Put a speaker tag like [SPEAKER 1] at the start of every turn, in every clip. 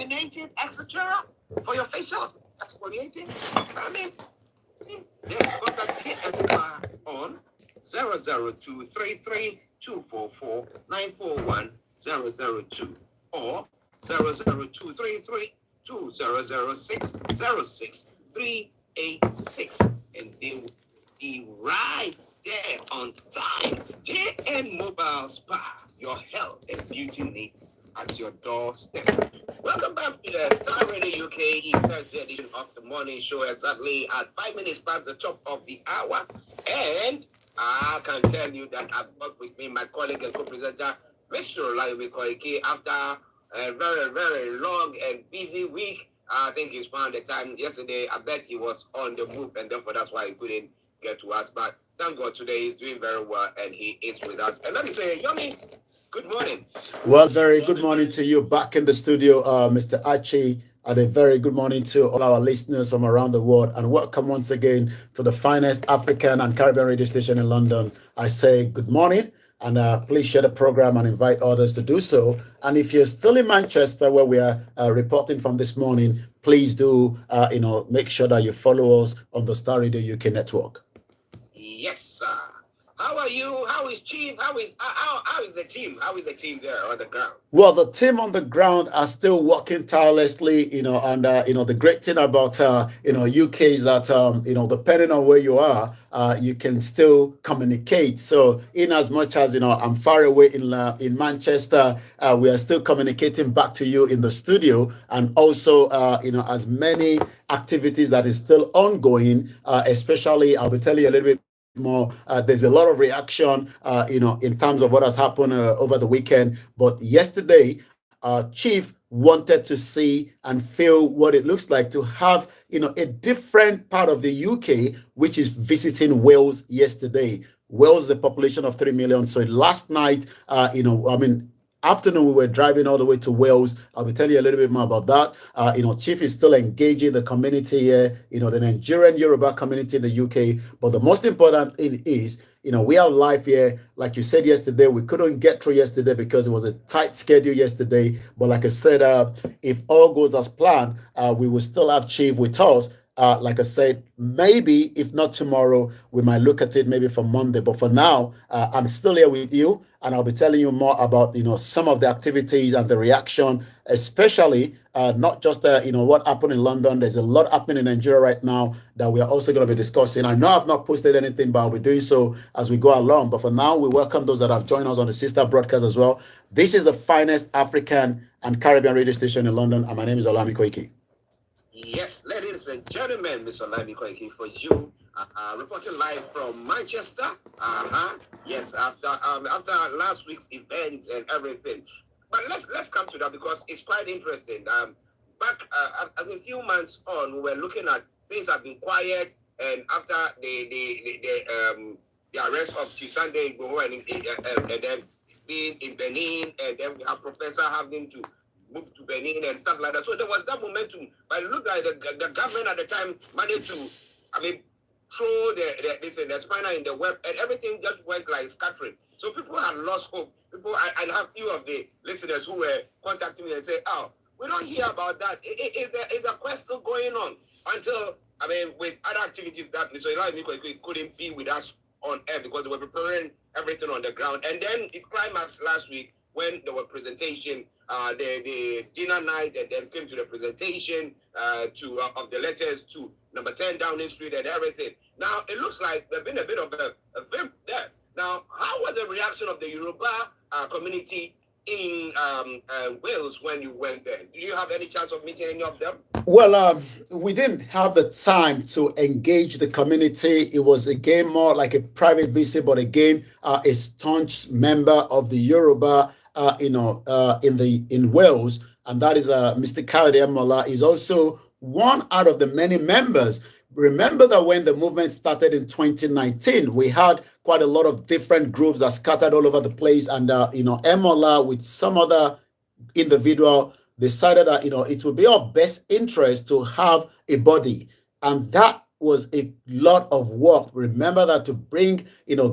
[SPEAKER 1] illuminating, etc. For your facials, exfoliating. I mean, contact Diaspora on 00233244941 or 00233200606 and they will be right there on time. JN Mobile Spa, your health and beauty needs at your doorstep. Welcome back to the Star Radio UK Thursday edition of the morning show, exactly at 5 minutes past the top of the hour. And I can tell you that I've got with me my colleague and co-presenter, Mr. OLAYOMI KOIKI, after a very, very long and busy week. I think he's found the time yesterday. I bet he was on the move, and therefore that's why he couldn't get to us. But thank God today he's doing very well, and he is with us. And let me say, Yomi, good morning.
[SPEAKER 2] Well, very good morning to you back in the studio, Mr. Archie, and a very good morning to all our listeners from around the world. And welcome once again to the finest African and Caribbean radio station in London. I say good morning, and please share the program and invite others to do so. And if you're still in Manchester, where we are reporting from this morning, please do, make sure that you follow us on the Star Radio UK network.
[SPEAKER 1] Yes, sir. How are you? How is Chief? How is the team? How is the team there on the ground?
[SPEAKER 2] Well, the team on the ground are still working tirelessly, and the great thing about UK is that depending on where you are, you can still communicate. So in as much as I'm far away in Manchester, we are still communicating back to you in the studio, and also as many activities that is still ongoing, especially I'll be telling you a little bit more. There's a lot of reaction, in terms of what has happened over the weekend. But yesterday, Chief wanted to see and feel what it looks like to have, a different part of the UK, which is visiting Wales yesterday. Wales, the population of 3 million. So last night, afternoon, we were driving all the way to Wales. I'll be telling you a little bit more about that. Chief is still engaging the community here, the Nigerian Yoruba community in the UK. But the most important thing is, we are live here. Like you said yesterday, we couldn't get through yesterday because it was a tight schedule yesterday. But like I said, if all goes as planned, we will still have Chief with us. Like I said, maybe if not tomorrow, we might look at it maybe for Monday. But for now, I'm still here with you, and I'll be telling you more about some of the activities and the reaction, especially not just what happened in London. There's a lot happening in Nigeria right now that we are also going to be discussing. I know I've not posted anything, but I'll be doing so as we go along. But for now, we welcome those that have joined us on the sister broadcast as well. This is the finest African and Caribbean radio station in London, and my name is OLAYOMI KOIKI.
[SPEAKER 1] Yes, ladies and gentlemen, Mr. OLAYOMI KOIKI for you, reporting live from Manchester. Yes, after last week's events and everything. But let's come to that because it's quite interesting. Back as a few months on, we were looking at things have been quiet, and after the arrest of Sunday Igboho and then being in Benin, and then we have Professor having to move to Benin and stuff like that. So there was that momentum. But it looked like the government at the time managed to, throw the spinner in the web, and everything just went like scattering. So people had lost hope. I have few of the listeners who were contacting me and say, "Oh, we don't hear about that. Is a quest still going on?" Until, with other activities that Mr. OLAYOMI KOIKI couldn't be with us on air because they were preparing everything on the ground. And then it climaxed last week when there were presentation, the dinner night, and then came to the presentation of the letters to number 10 Downing Street and everything. Now, it looks like there's been a bit of a vimp there. Now, how was the reaction of the Yoruba community in Wales when you went there? Do you have any chance of meeting any of them?
[SPEAKER 2] Well, we didn't have the time to engage the community. It was again more like a private visit, but again, a staunch member of the Yoruba, in Wales, and that is Mr. Kayode Emola, is also one out of the many members. Remember that when the movement started in 2019, we had quite a lot of different groups that scattered all over the place, and Emola with some other individual decided that it would be of best interest to have a body, and that was a lot of work. Remember that to bring,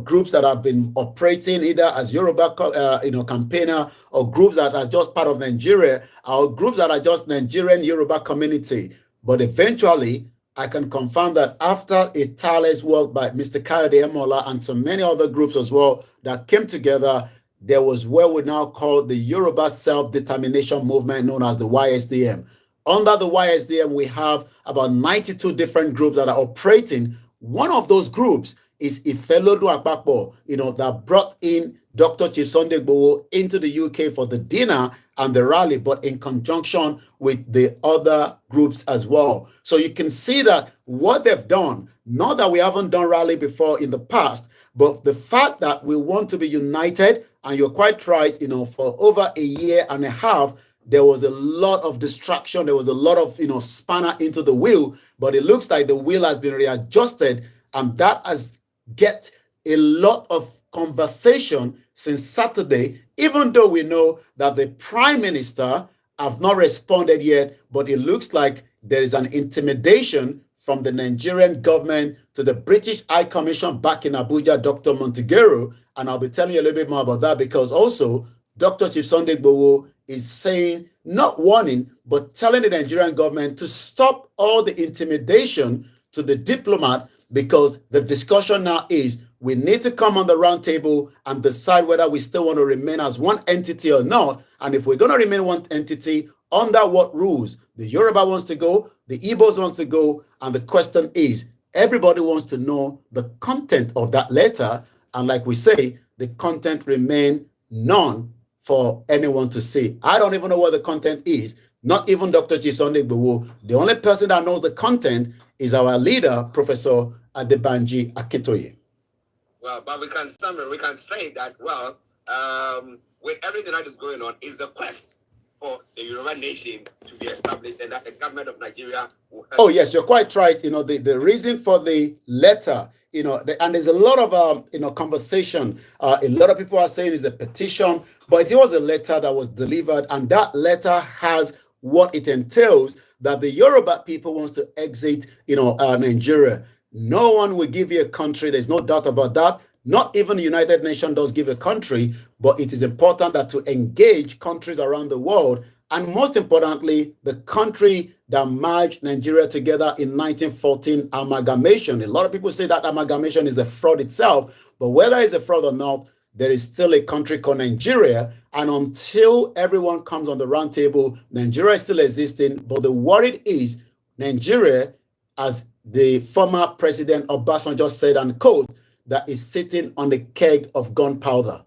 [SPEAKER 2] groups that have been operating either as Yoruba, campaigner, or groups that are just part of Nigeria, or groups that are just Nigerian Yoruba community. But eventually, I can confirm that after a tireless work by Mr. Kayode Emola and so many other groups as well that came together, there was what we now call the Yoruba Self-Determination Movement, known as the YSDM. Under the YSDM, we have about 92 different groups that are operating. One of those groups is Ifelodu Akpakpo, that brought in Dr. Chief Sunday Igboho into the UK for the dinner and the rally, but in conjunction with the other groups as well. So you can see that what they've done, not that we haven't done rally before in the past, but the fact that we want to be united, and you're quite right, for over a year and a half, there was a lot of distraction. There was a lot of, spanner into the wheel, but it looks like the wheel has been readjusted, and that has get a lot of conversation since Saturday, even though we know that the Prime Minister have not responded yet, but it looks like there is an intimidation from the Nigerian government to the British High Commission back in Abuja, Dr. Montegero, and I'll be telling you a little bit more about that, because also Dr. Chief Sunday Igboho is saying, not warning, but telling the Nigerian government to stop all the intimidation to the diplomat, because the discussion now is we need to come on the round table and decide whether we still want to remain as one entity or not. And if we're going to remain one entity, under what rules? The Yoruba wants to go, the Igbos wants to go, and the question is, everybody wants to know the content of that letter. And like we say, the content remain none for anyone to see. I don't even know what the content is. Not even Dr. Chief Sunday Igboho. The only person that knows the content is our leader, Professor Adebanji Akintoye.
[SPEAKER 1] Well, but we can say that, with everything that is going on, is the quest for the Yoruba nation to be established, and that the government of Nigeria will help.
[SPEAKER 2] Oh, yes, you're quite right. The reason for the letter, and there's a lot of, conversation. A lot of people are saying it's a petition, but it was a letter that was delivered, and that letter has what it entails, that the Yoruba people wants to exit, Nigeria. No one will give you a country. There's no doubt about that. Not even the United Nations does give a country, but it is important that to engage countries around the world, and most importantly, the country that merged Nigeria together in 1914, amalgamation. A lot of people say that amalgamation is a fraud itself, but whether it's a fraud or not, there is still a country called Nigeria. And until everyone comes on the round table, Nigeria is still existing. But the worry is Nigeria, as the former president Obasanjo said, and quote, that is sitting on the keg of gunpowder.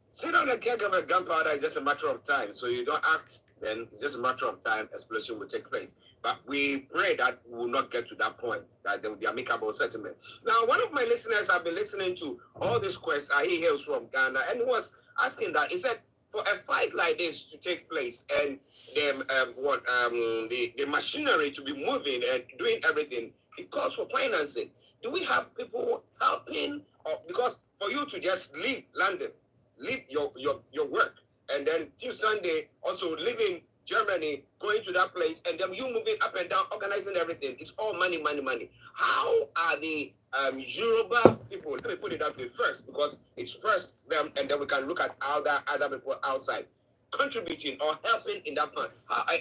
[SPEAKER 1] Sit on the keg of a gunpowder is just a matter of time. So you don't act, then it's just a matter of time, explosion will take place. But we pray that we will not get to that point, that there will be amicable settlement. Now, one of my listeners have been listening to all these questions. He hails from Ghana, and he was asking that. He said, for a fight like this to take place, and the machinery to be moving and doing everything, it calls for financing. Do we have people helping? Or, because for you to just leave London, leave your work, and then till Sunday also living Germany, going to that place, and then you moving up and down, organizing everything. It's all money, money, money. How are the Yoruba people, let me put it that way first, because it's first them, and then we can look at other people outside contributing or helping in that part.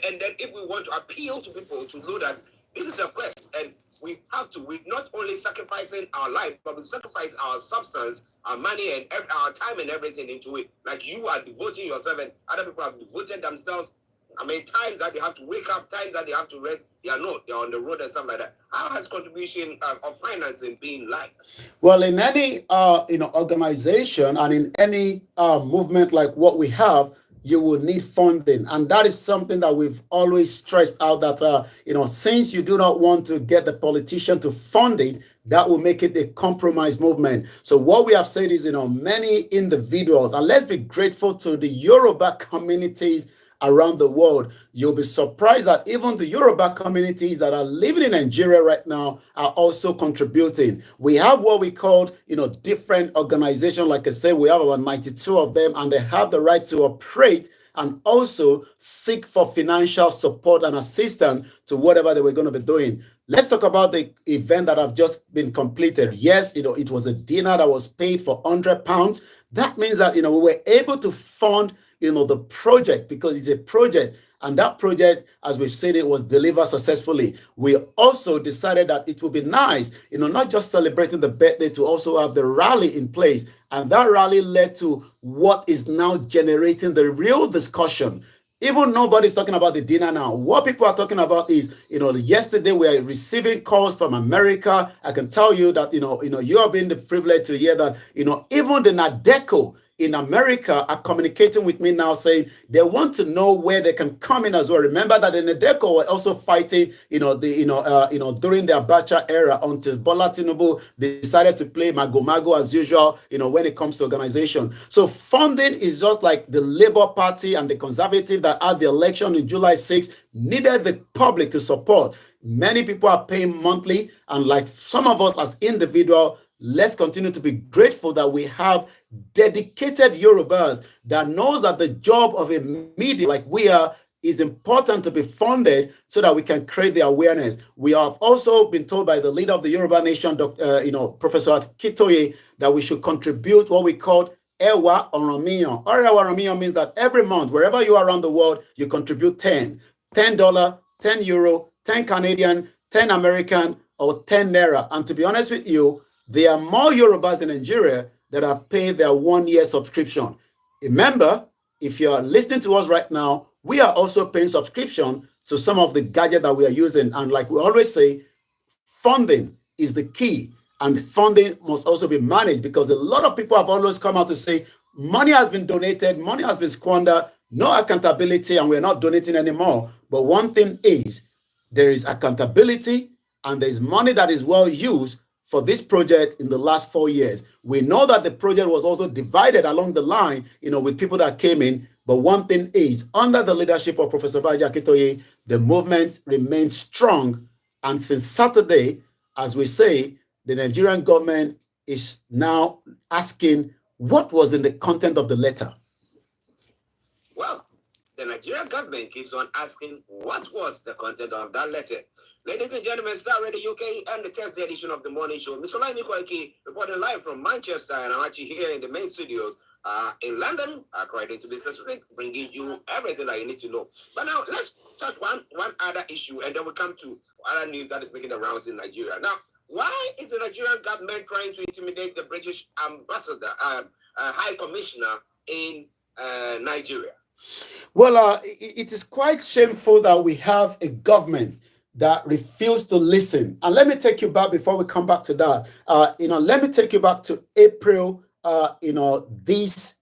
[SPEAKER 1] And then if we want to appeal to people to know that this is a quest, and we have to, we're not only sacrificing our life, but we sacrifice our substance, our money, and our time and everything into it. Like you are devoting yourself, and other people have devoted themselves. I mean, times that they have to wake up, times that they have to rest, they're on the road and stuff like that. How has contribution of financing been like?
[SPEAKER 2] Well, in any organization and in any movement like what we have, you will need funding, and that is something that we've always stressed out. That since you do not want to get the politician to fund it, that will make it a compromise movement. So what we have said is, many individuals, and let's be grateful to the Yoruba communities around the world. You'll be surprised that even the Yoruba communities that are living in Nigeria right now are also contributing. We have what we call, different organizations. Like I said, we have about 92 of them, and they have the right to operate and also seek for financial support and assistance to whatever they were going to be doing. let's talk about the event that have just been completed. Yes, it was a dinner that was paid for £100. That means that, we were able to fund, the project, because it's a project. And that project, as we've said, it was delivered successfully. We also decided that it would be nice, not just celebrating the birthday, to also have the rally in place. And that rally led to what is now generating the real discussion. Even nobody's talking about the dinner now. What people are talking about is, yesterday we are receiving calls from America. I can tell you that, you have been the privilege to hear that, even the NADECO in America are communicating with me now, saying they want to know where they can come in as well. Remember that the NADECO were also fighting, during the Abacha era, until Bola Tinubu decided to play mago as usual, when it comes to organization. So funding is just like the Labour Party and the Conservative that had the election in July 6th needed the public to support. Many people are paying monthly, and like some of us as individuals, let's continue to be grateful that we have dedicated Yorubas that knows that the job of a media like we are is important to be funded so that we can create the awareness. We have also been told by the leader of the Yoruba nation, Professor Kitoye, that we should contribute what we call Ewa Oromiyan. Ewa Oromiyan means that every month, wherever you are around the world, you contribute $10, €10, 10 Canadian, 10 American, or 10 Naira. And to be honest with you, there are more Yorubas in Nigeria that have paid their 1-year subscription. Remember, if you are listening to us right now, we are also paying subscription to some of the gadgets that we are using. And like we always say, funding is the key. And funding must also be managed, because a lot of people have always come out to say, money has been donated, money has been squandered, no accountability, and we're not donating anymore. But one thing is, there is accountability, and there is money that is well used for this project in the last 4 years. We know that the project was also divided along the line, with people that came in. But one thing is, under the leadership of Professor Baja Kitoye, the movement remains strong. And since Saturday, as we say, the Nigerian government is now asking what was in the content of the letter.
[SPEAKER 1] Well, the Nigerian government keeps on asking what was the content of that letter. Ladies and gentlemen, Star Radio UK and the Thursday edition of the morning show. Mr. OLAYOMI KOIKI reporting live from Manchester, and I'm actually here in the main studios in London, according to be specific, bringing you everything that you need to know. But now let's touch one other issue, and then we come to other news that is making the rounds in Nigeria. Now, why is the Nigerian government trying to intimidate the British ambassador, high commissioner in Nigeria?
[SPEAKER 2] Well, it is quite shameful that we have a government that refused to listen. And let me take you back before we come back to that. Let me take you back to April, this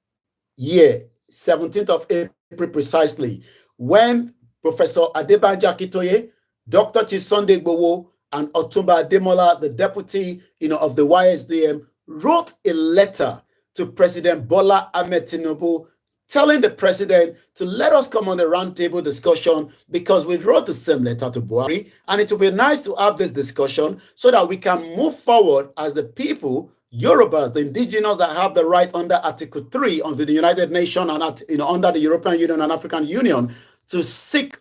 [SPEAKER 2] year, 17th of April precisely, when Professor Adebanji Akintoye, Dr. Chief Sunday Igboho, and Otumba Ademola, the deputy, of the YSDM, wrote a letter to President Bola Ahmed Tinubu, telling the president to let us come on a roundtable discussion, because we wrote the same letter to Buhari, and it would be nice to have this discussion so that we can move forward as the people, Yorubas, the indigenous that have the right under Article 3 of the United Nations and under the European Union and African Union to seek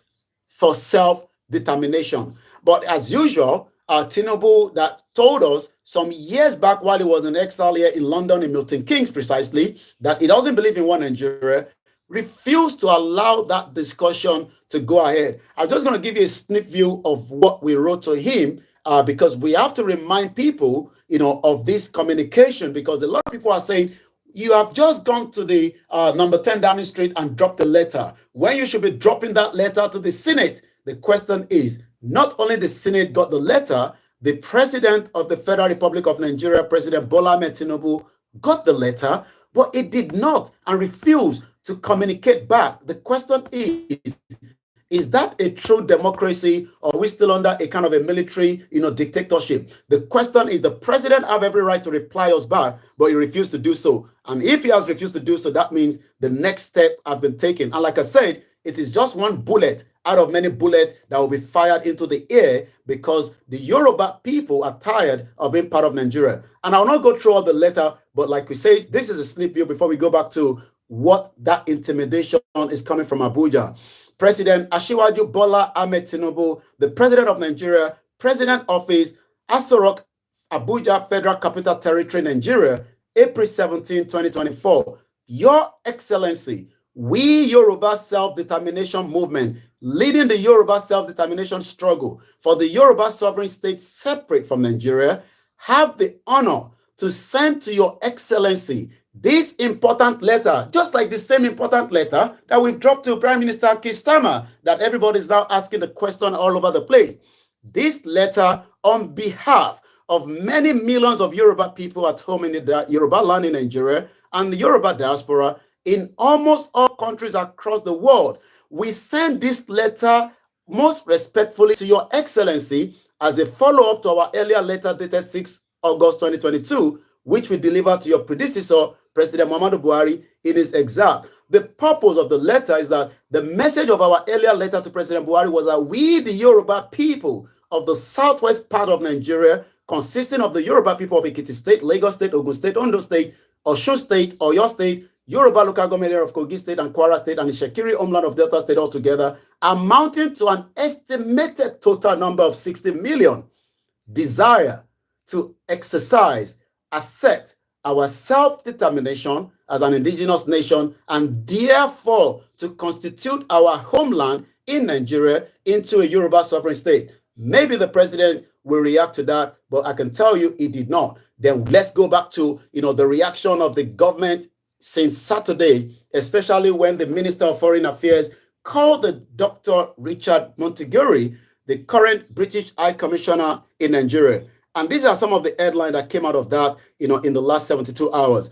[SPEAKER 2] for self-determination. But as usual, Tinubu that told us some years back while he was in exile here in London, in Milton Keynes precisely, that he doesn't believe in one Nigeria, refused to allow that discussion to go ahead. I'm just going to give you a sneak view of what we wrote to him, because we have to remind people, of this communication, because a lot of people are saying, you have just gone to the number 10 Downing Street and dropped the letter, when you should be dropping that letter to the Senate. The question is, not only the Senate got the letter, the President of the Federal Republic of Nigeria, President Bola Ahmed Tinubu, got the letter, but it did not and refused to communicate back. The question is that a true democracy, or are we still under a kind of a military, dictatorship? The question is, the president have every right to reply us back, but he refused to do so. And if he has refused to do so, that means the next step have been taken. And like I said, it is just one bullet out of many bullets that will be fired into the air, because the Yoruba people are tired of being part of Nigeria. And I'll not go through all the letter, but like we say, this is a sneak view before we go back to what that intimidation is coming from Abuja. President Asiwaju Bola Ahmed Tinubu, the president of Nigeria, President Office, Asorok, Abuja, Federal Capital Territory, Nigeria, April 17, 2024. Your Excellency, we Yoruba Self-Determination Movement, leading the Yoruba self-determination struggle for the Yoruba sovereign state separate from Nigeria, have the honor to send to Your Excellency this important letter, just like the same important letter that we've dropped to Prime Minister Kistama, that everybody is now asking the question all over the place. This letter on behalf of many millions of Yoruba people at home in the Yoruba land in Nigeria and the Yoruba diaspora in almost all countries across the world. We send this letter most respectfully to Your Excellency as a follow-up to our earlier letter dated 6 August 2022, which we delivered to your predecessor, President Muhammadu Buhari, in his exile. The purpose of the letter is that the message of our earlier letter to President Buhari was that we, the Yoruba people of the southwest part of Nigeria, consisting of the Yoruba people of Ekiti State, Lagos State, Ogun State, Ondo State, Osun State, Oyo State, Yoruba local government area of Kogi State and Kwara State, and the Shekiri homeland of Delta State altogether, amounting to an estimated total number of 60 million, desire to exercise, assert our self-determination as an indigenous nation, and therefore to constitute our homeland in Nigeria into a Yoruba sovereign state. Maybe the president will react to that, but I can tell you he did not. Then let's go back to the reaction of the government since Saturday, especially when the Minister of Foreign Affairs called the Dr. Richard Monteguri, the current British High Commissioner in Nigeria. And these are some of the headlines that came out of that, in the last 72 hours.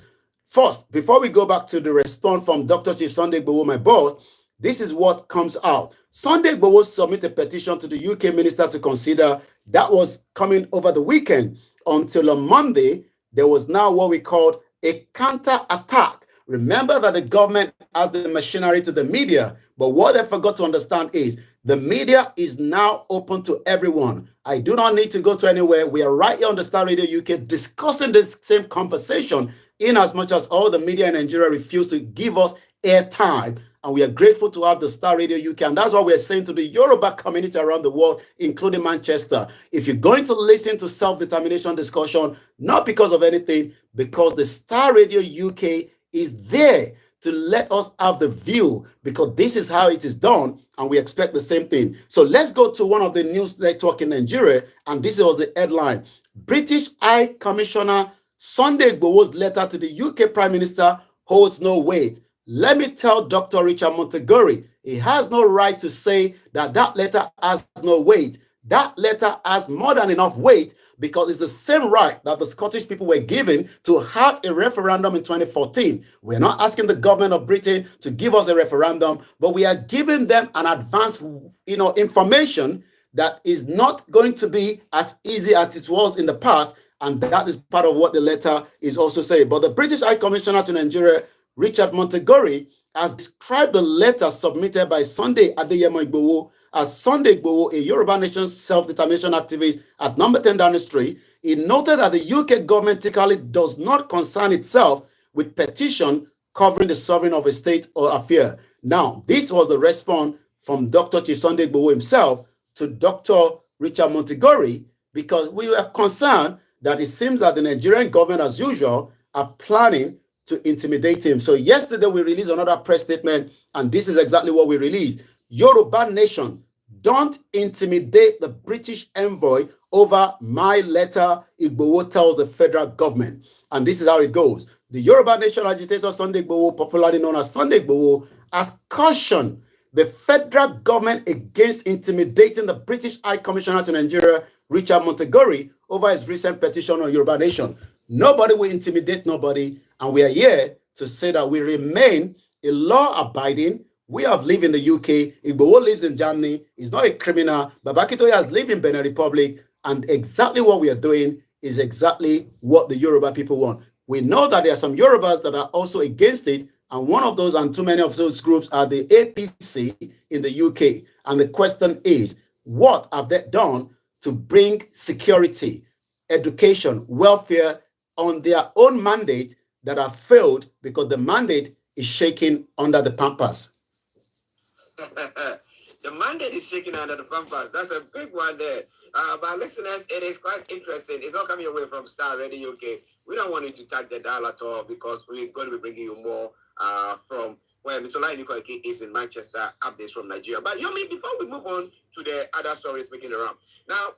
[SPEAKER 2] First, before we go back to the response from Dr. Chief Sunday Igboho, my boss, this is what comes out. Sunday Igboho submitted a petition to the UK minister to consider. That was coming over the weekend. Until on Monday, there was now what we called a counter-attack. Remember that the government has the machinery to the media, but what they forgot to understand is the media is now open to everyone. I do not need to go to anywhere. We are right here on the Star Radio UK discussing this same conversation, in as much as all the media in Nigeria refuse to give us airtime. And we are grateful to have the Star Radio UK. And that's what we're saying to the Yoruba community around the world, including Manchester. If you're going to listen to self-determination discussion, not because of anything, because the Star Radio UK is there to let us have the view, because this is how it is done, and we expect the same thing. So let's go to one of the news network in Nigeria, and this was the headline. British High Commissioner Sunday Igboho's letter to the UK Prime Minister holds no weight. Let me tell Dr. Richard Monteguri, he has no right to say that that letter has no weight. That letter has more than enough weight, because it's the same right that the Scottish people were given to have a referendum in 2014. We're not asking the government of Britain to give us a referendum, but we are giving them an advance, information that is not going to be as easy as it was in the past, and that is part of what the letter is also saying. But the British High Commissioner to Nigeria, Richard Monteguri, has described the letter submitted by Sunday Adeyemo Igboho as Sunday Igboho, a Yoruba Nation self-determination activist at number 10 Downing Street. He noted that the UK government typically does not concern itself with petition covering the sovereign of a state or affair. Now, this was the response from Dr. Chief Sunday Igboho himself to Dr. Richard Monteguri, because we were concerned that it seems that the Nigerian government, as usual, are planning to intimidate him. So yesterday we released another press statement, and this is exactly what we released. Yoruba Nation, don't intimidate the British envoy over my letter, Igboho tells the federal government. And this is how it goes. The Yoruba Nation agitator Sunday Igboho, popularly known as Sunday Igboho, has cautioned the federal government against intimidating the British High Commissioner to Nigeria, Richard Monteguri, over his recent petition on Yoruba Nation. Nobody will intimidate nobody, and we are here to say that we remain a law-abiding. We have lived in the UK. Igboho lives in Germany. He's not a criminal. Babakitoye has lived in Benin Republic. And exactly what we are doing is exactly what the Yoruba people want. We know that there are some Yorubas that are also against it. And one of those, and too many of those groups, are the APC in the UK. And the question is, what have they done to bring security, education, welfare on their own mandate that have failed because the mandate is shaking under the pampas?
[SPEAKER 1] The mandate is shaking under the pampas. That's a big one there. But listeners, it is quite interesting. It's all coming away from Star Radio UK. We don't want you to tag the dial at all because we're going to be bringing you more from where Mr. OLAYOMI KOIKI is in Manchester, updates from Nigeria. But Yomi, before we move on to the other stories making around. Now,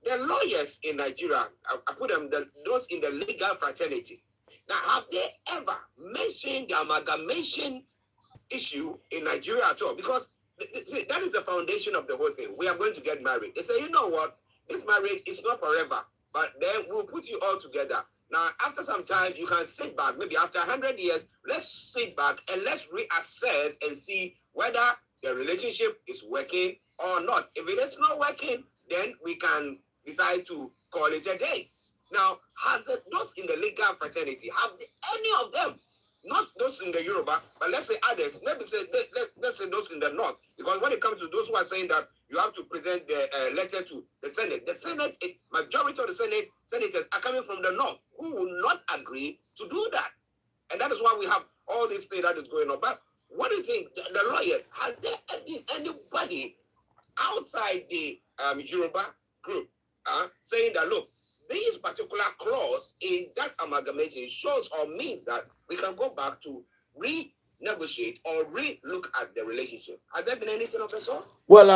[SPEAKER 1] the lawyers in Nigeria, I put them, those in the legal fraternity. Now, have they ever mentioned the amalgamation issue in Nigeria at all? Because see, that is the foundation of the whole thing. We are going to get married. They say, you know what? This marriage is not forever, but then we'll put you all together. Now, after some time, you can sit back. Maybe after 100 years, let's sit back and let's reassess and see whether the relationship is working or not. If it is not working, then we can decide to call it a day. Now, have those in the legal fraternity, have any of them, not those in the Yoruba, but let's say others, let's say those in the North, because when it comes to those who are saying that you have to present the letter to the Senate, majority of the senators are coming from the North who will not agree to do that. And that is why we have all this thing that is going on. But what do you think, the lawyers, has there anybody outside the Yoruba group saying that, look, this particular clause in that amalgamation shows or means that we can go back to renegotiate or re-look at the relationship? Has there been anything of the sort?
[SPEAKER 2] Well,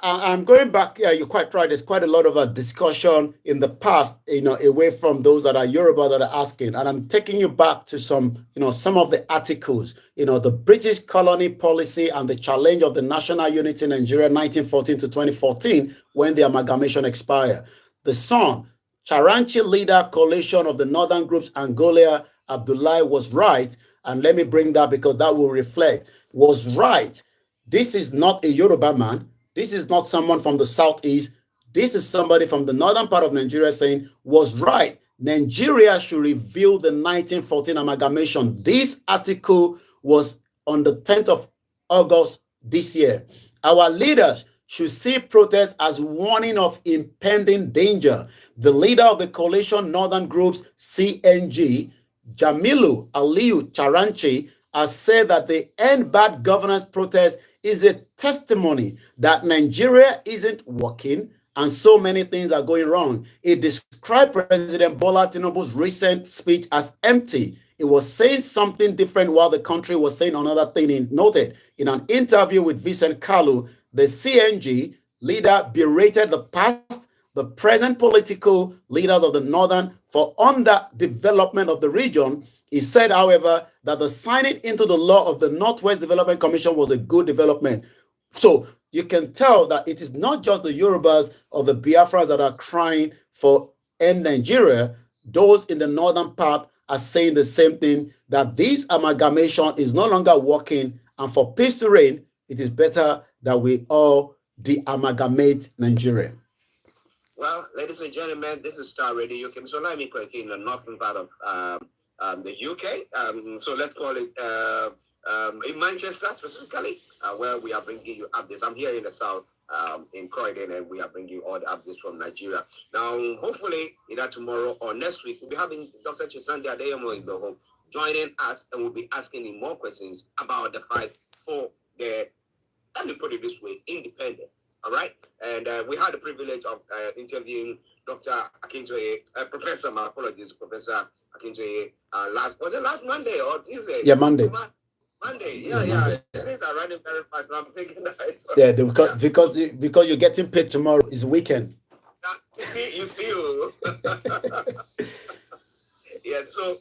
[SPEAKER 2] I'm going back. Yeah, you're quite right. There's quite a lot of a discussion in the past, away from those that are Yoruba that are asking. And I'm taking you back to some of the articles, the British colony policy and the challenge of the national unity in Nigeria, 1914 to 2014, when the amalgamation expired. The Sun, Charanchi leader coalition of the northern groups, Angola, Abdullahi was right. And let me bring that because that will reflect, was right. This is not a Yoruba man. This is not someone from the southeast. This is somebody from the northern part of Nigeria saying, was right. Nigeria should review the 1914 amalgamation. This article was on the 10th of August this year. Our leaders should see protests as warning of impending danger. The leader of the coalition northern groups, CNG, Jamilu Aliyu Charanchi, has said that the End Bad Governance protest is a testimony that Nigeria isn't working and so many things are going wrong. It described President Bola Tinubu's recent speech as empty. It was saying something different while the country was saying another thing. He noted in an interview with Vincent Kalu, the CNG leader berated the past, the present political leaders of the northern for underdevelopment of the region. He said, however, that the signing into the law of the Northwest Development Commission was a good development. So you can tell that it is not just the Yorubas or the Biafras that are crying for end Nigeria. Those in the northern part are saying the same thing, that this amalgamation is no longer working, and for peace to reign, it is better that we all de-amalgamate Nigeria.
[SPEAKER 1] Well, ladies and gentlemen, this is Star Radio UK. Mr. OLAYOMI KOIKI in the northern part of the UK. So let's call it in Manchester specifically, where we are bringing you updates. I'm here in the south, in Croydon, and we are bringing you all the updates from Nigeria. Now, hopefully, either tomorrow or next week, we'll be having Dr. Chisande Adeyemo joining us, and we'll be asking him more questions about the fight for the, let me put it this way, independence. All right, and we had the privilege of interviewing Dr. Akintoye, Professor, my apologies, Professor Akintoye, last Monday or Tuesday?
[SPEAKER 2] Yeah, Monday.
[SPEAKER 1] Monday, yeah. Things are running very fast, and I'm taking that.
[SPEAKER 2] Yeah, because you're getting paid tomorrow. It's weekend.
[SPEAKER 1] You see. Yeah, so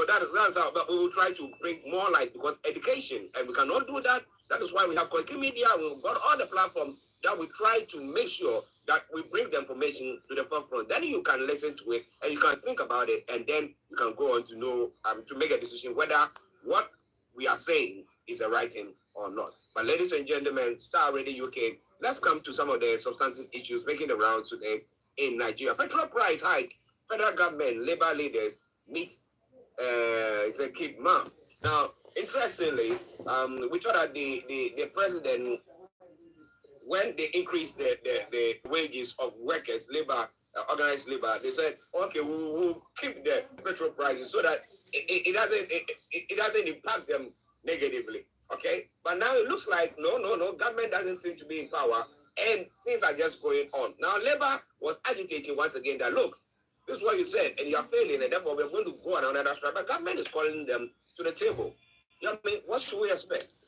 [SPEAKER 1] that's how. But we will try to bring more light, because education, and we cannot do that. That is why we have Koikimedia. We've got all the platforms that we try to make sure that we bring the information to the forefront. Then you can listen to it and you can think about it, and then you can go on to know, to make a decision whether what we are saying is the right thing or not. But ladies and gentlemen, Star Radio UK, let's come to some of the substantive issues making the rounds today in Nigeria. Petrol price hike, federal government, labor leaders meet, it's a kid mom. Now, interestingly, we thought that the president, when they increased the wages of workers, labor, organized labor, they said, okay, we'll keep the petrol prices so that it doesn't impact them negatively. Okay, but now it looks like no, government doesn't seem to be in power, and things are just going on. Now, Labour was agitating once again that look, this is what you said, and you are failing, and therefore we're going to go on another strike. But government is calling them to the table. You know what I mean? What should we expect?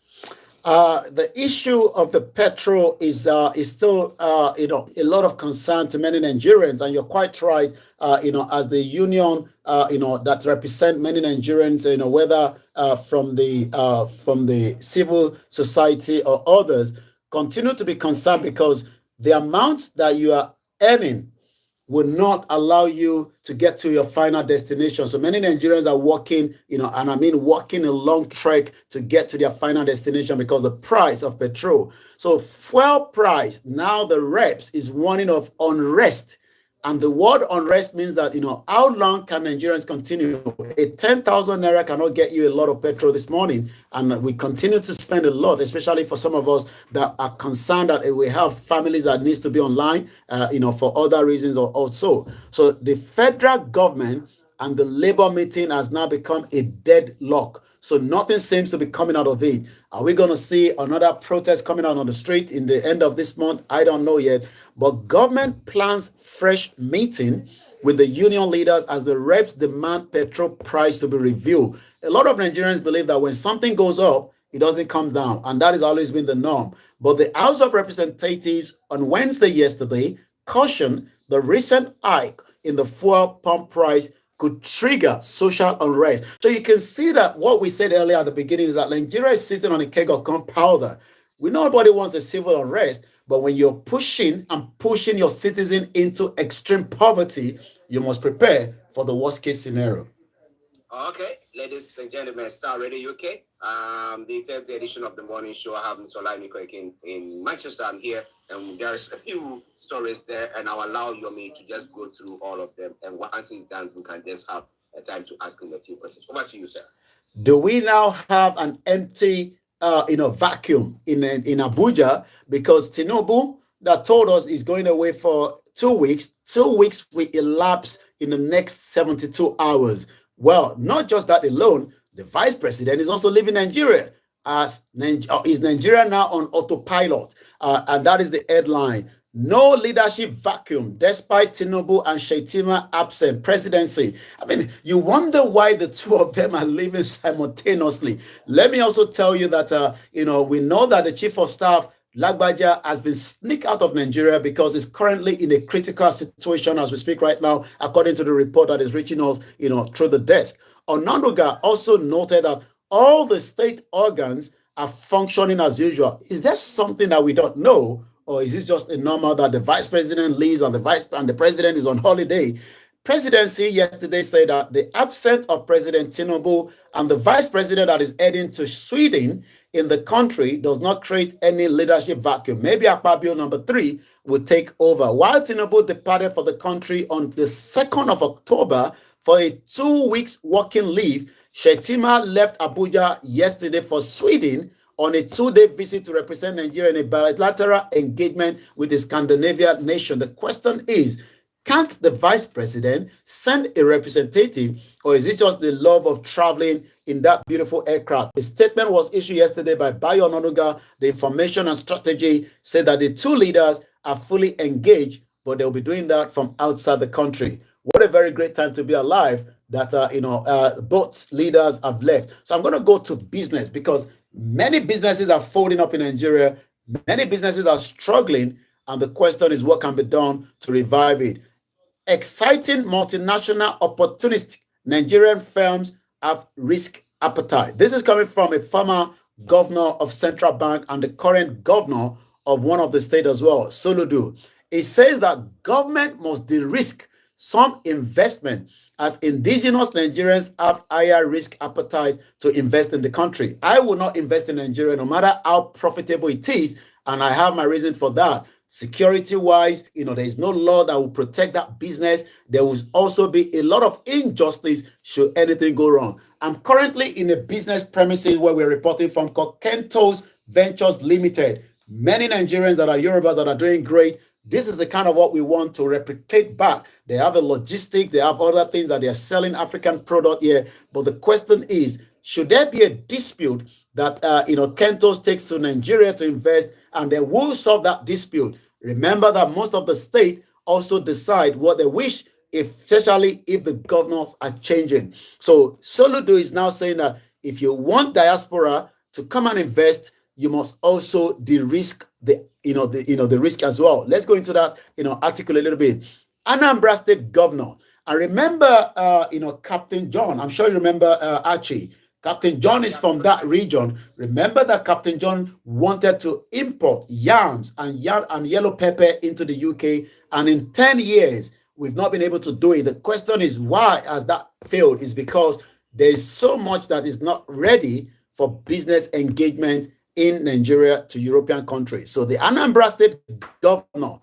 [SPEAKER 2] The issue of the petrol is still a lot of concern to many Nigerians, and you're quite right. As the union that represent many Nigerians, whether from the civil society or others, continue to be concerned because the amount that you are earning will not allow you to get to your final destination. So many Nigerians are walking, and I mean walking a long trek to get to their final destination because the price of petrol. So fuel price, now the reps is warning of unrest. And the word unrest means that, how long can Nigerians continue? A 10,000 naira cannot get you a lot of petrol this morning. And we continue to spend a lot, especially for some of us that are concerned that we have families that needs to be online, for other reasons or also. So the federal government and the labor meeting has now become a deadlock. So nothing seems to be coming out of it. Are we going to see another protest coming out on the street in the end of this month? I don't know yet. But government plans fresh meeting with the union leaders as the reps demand petrol price to be reviewed. A lot of Nigerians believe that when something goes up, it doesn't come down. And that has always been the norm. But the House of Representatives on Wednesday yesterday cautioned the recent hike in the fuel pump price could trigger social unrest. So you can see that what we said earlier at the beginning is that Nigeria is sitting on a keg of gunpowder. Nobody wants a civil unrest, but when you're pushing your citizen into extreme poverty, you must prepare for the worst case scenario.
[SPEAKER 1] Okay, ladies and gentlemen, Star Radio UK, the 10th edition of the morning show. I have Mr. OLAYOMI KOIKI in Manchester. I'm here, and there's a few stories there, and I'll allow Yomi to just go through all of them. And once he's done, we can just have a time to ask him a few questions. Over to you, sir.
[SPEAKER 2] Do we now have an empty, vacuum in Abuja because Tinubu that told us he's going away for 2 weeks? 2 weeks will elapse in the next 72 hours. Well, not just that alone, the vice president is also leaving Nigeria is Nigeria now on autopilot, and that is the headline. No leadership vacuum despite Tinubu and Shettima absent presidency. I mean, you wonder why the two of them are leaving simultaneously. Let me also tell you that, we know that the chief of staff, Lagbaja, has been sneaked out of Nigeria because it's currently in a critical situation as we speak right now, according to the report that is reaching us, through the desk. Onanuga also noted that all the state organs are functioning as usual. Is there something that we don't know? Or is it just a normal that the vice president leaves and the president is on holiday? Presidency yesterday said that the absence of President Tinubu and the vice president that is heading to Sweden in the country does not create any leadership vacuum. Maybe Akpabio number 3 will take over. While Tinubu departed for the country on the 2nd of October for a 2 weeks working leave, Shettima left Abuja yesterday for Sweden on a 2-day visit to represent Nigeria in a bilateral engagement with the Scandinavian nation. The question is, can't the vice president send a representative, or is it just the love of traveling in that beautiful aircraft? A statement was issued yesterday by Bayo Onanuga. The information and strategy said that the two leaders are fully engaged, but they'll be doing that from outside the country. What a very great time to be alive that, both leaders have left. So I'm going to go to business because many businesses are folding up in Nigeria. Many businesses are struggling. And the question is, what can be done to revive it? Exciting multinational opportunistic Nigerian firms have risk appetite. This is coming from a former governor of Central Bank and the current governor of one of the states as well, Soludo. It says that government must de-risk some investment as indigenous Nigerians have higher risk appetite to invest in the country. I will not invest in Nigeria no matter how profitable it is, and I have my reason for that. Security-wise, there is no law that will protect that business. There will also be a lot of injustice should anything go wrong. I'm currently in a business premises where we're reporting from called Kentos Ventures Limited. Many Nigerians that are Yoruba that are doing great. This is the kind of what we want to replicate back. They have a logistic, they have other things that they are selling African product here. But the question is, should there be a dispute that Kentos takes to Nigeria to invest, and then we'll solve that dispute. Remember that most of the state also decide what they wish, especially if the governors are changing. So Soludo is now saying that if you want diaspora to come and invest, you must also de-risk the risk as well. Let's go into that article a little bit. Anambra State Governor, and remember Captain John. I'm sure you remember Archie. Captain John is from that region. Remember that Captain John wanted to import yams and yellow pepper into the UK, and in 10 years we've not been able to do it. The question is, why has that failed? Is because there is so much that is not ready for business engagement in Nigeria to European countries. So the Anambra State Governor,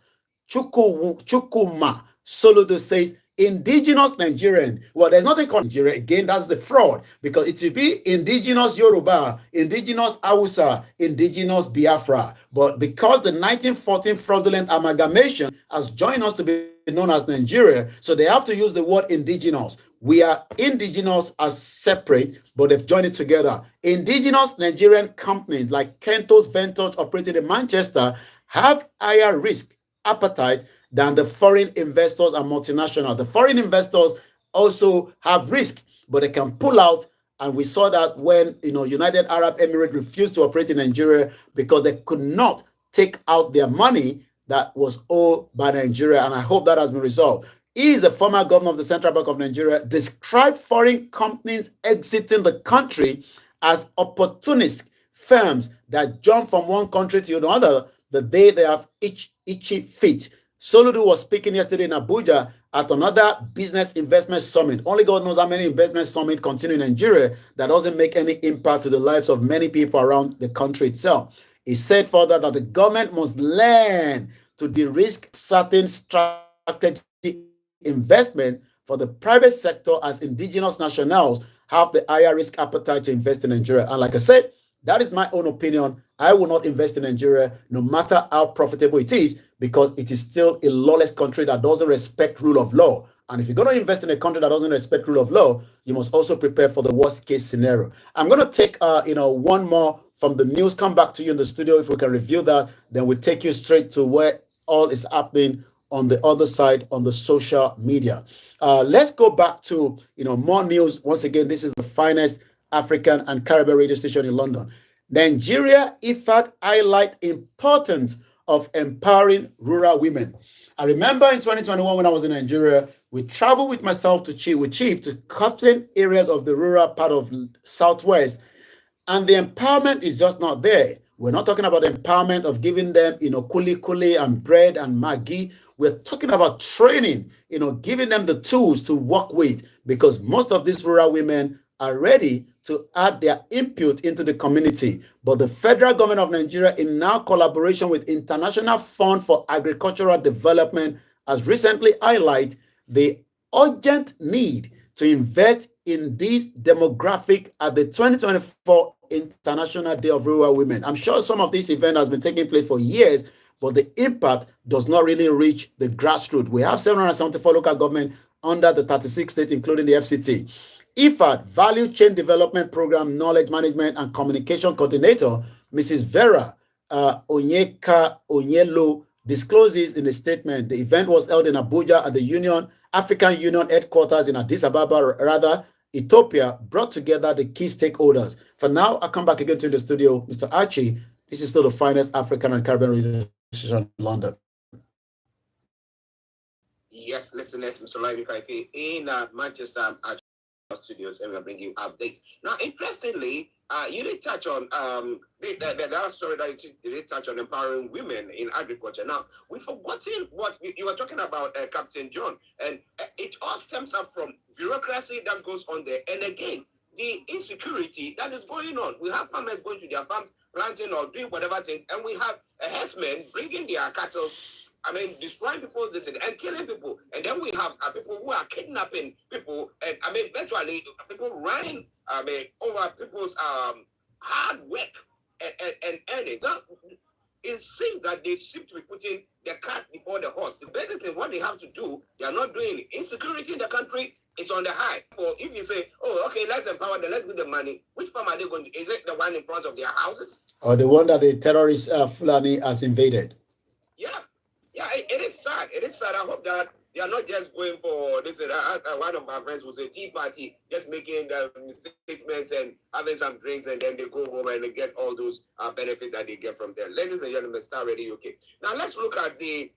[SPEAKER 2] Chukuma Soludo, says indigenous Nigerian. Well, there's nothing called Nigeria. Again, that's the fraud, because it should be indigenous Yoruba, indigenous Hausa, indigenous Biafra. But because the 1914 fraudulent amalgamation has joined us to be known as Nigeria, so they have to use the word indigenous. We are indigenous as separate, but they've joined it together. Indigenous Nigerian companies like Kentos Ventures operating in Manchester have higher risk appetite than the foreign investors and multinational. The foreign investors also have risk, but they can pull out. And we saw that when United Arab Emirates refused to operate in Nigeria because they could not take out their money that was owed by Nigeria. And I hope that has been resolved. He is the former governor of the Central Bank of Nigeria, described foreign companies exiting the country as opportunist firms that jump from one country to another the day they have itchy feet. Soludo was speaking yesterday in Abuja at another business investment summit. Only God knows how many investment summits continue in Nigeria that doesn't make any impact to the lives of many people around the country itself. He said further that the government must learn to de-risk certain strategic investment for the private sector, as indigenous nationals have the higher risk appetite to invest in Nigeria. And like I said, that is my own opinion. I will not invest in Nigeria, no matter how profitable it is, because it is still a lawless country that doesn't respect rule of law. And if you're going to invest in a country that doesn't respect rule of law, you must also prepare for the worst case scenario. I'm going to take one more from the news, come back to you in the studio. If we can review that, then we'll take you straight to where all is happening on the other side on the social media. Let's go back to more news. Once again, this is the finest African and Caribbean radio station in London. Nigeria IFAD highlight importance of empowering rural women. I remember in 2021 when I was in Nigeria, we traveled with myself to Chief to certain areas of the rural part of Southwest, and the empowerment is just not there. We're not talking about empowerment of giving them, kuli and bread and maggi. We're talking about training, giving them the tools to work with, because most of these rural women are ready to add their input into the community. But the federal government of Nigeria, in now collaboration with International Fund for Agricultural Development, has recently highlighted the urgent need to invest in this demographic at the 2024 International Day of Rural Women. I'm sure some of this event has been taking place for years, but the impact does not really reach the grassroots. We have 774 local government under the 36 states, including the FCT. IFAD, Value Chain Development Program Knowledge Management and Communication Coordinator, Mrs. Vera Onyeka Onyelo, discloses in a statement. The event was held in Abuja at the African Union headquarters in Addis Ababa, Ethiopia, brought together the key stakeholders. For now, I come back again to the studio. Mr. Archie, this is still the finest African and Caribbean radio station in London.
[SPEAKER 1] Yes, listeners, Mr. OLAYOMI KOIKI in Manchester studios, and we'll bring you updates. Now, interestingly, you did touch on the other story that you did touch on empowering women in agriculture. Now, we've forgotten what you were talking about, Captain John, and it all stems up from bureaucracy that goes on there. And again, the insecurity that is going on. We have farmers going to their farms, planting or doing whatever things, and we have herdsmen bringing their cattle, destroying people's destiny and killing people. And then we have people who are kidnapping people, and eventually people running over people's hard work and earnings. Now, it seems that they seem to be putting the cart before the horse. The basic thing, what they have to do, they are not doing insecurity in the country, it's on the high. Or if you say, oh, okay, let's empower them, let's give them money, which farm are they going to? Is it the one in front of their houses?
[SPEAKER 2] Or the one that the terrorist Fulani has invaded?
[SPEAKER 1] Yeah, it is sad. It is sad. I hope that they are not just going for this. One of my friends was a tea party, just making statements and having some drinks, and then they go home and they get all those benefits that they get from there. Ladies and gentlemen, Star Radio UK. Now let's look at the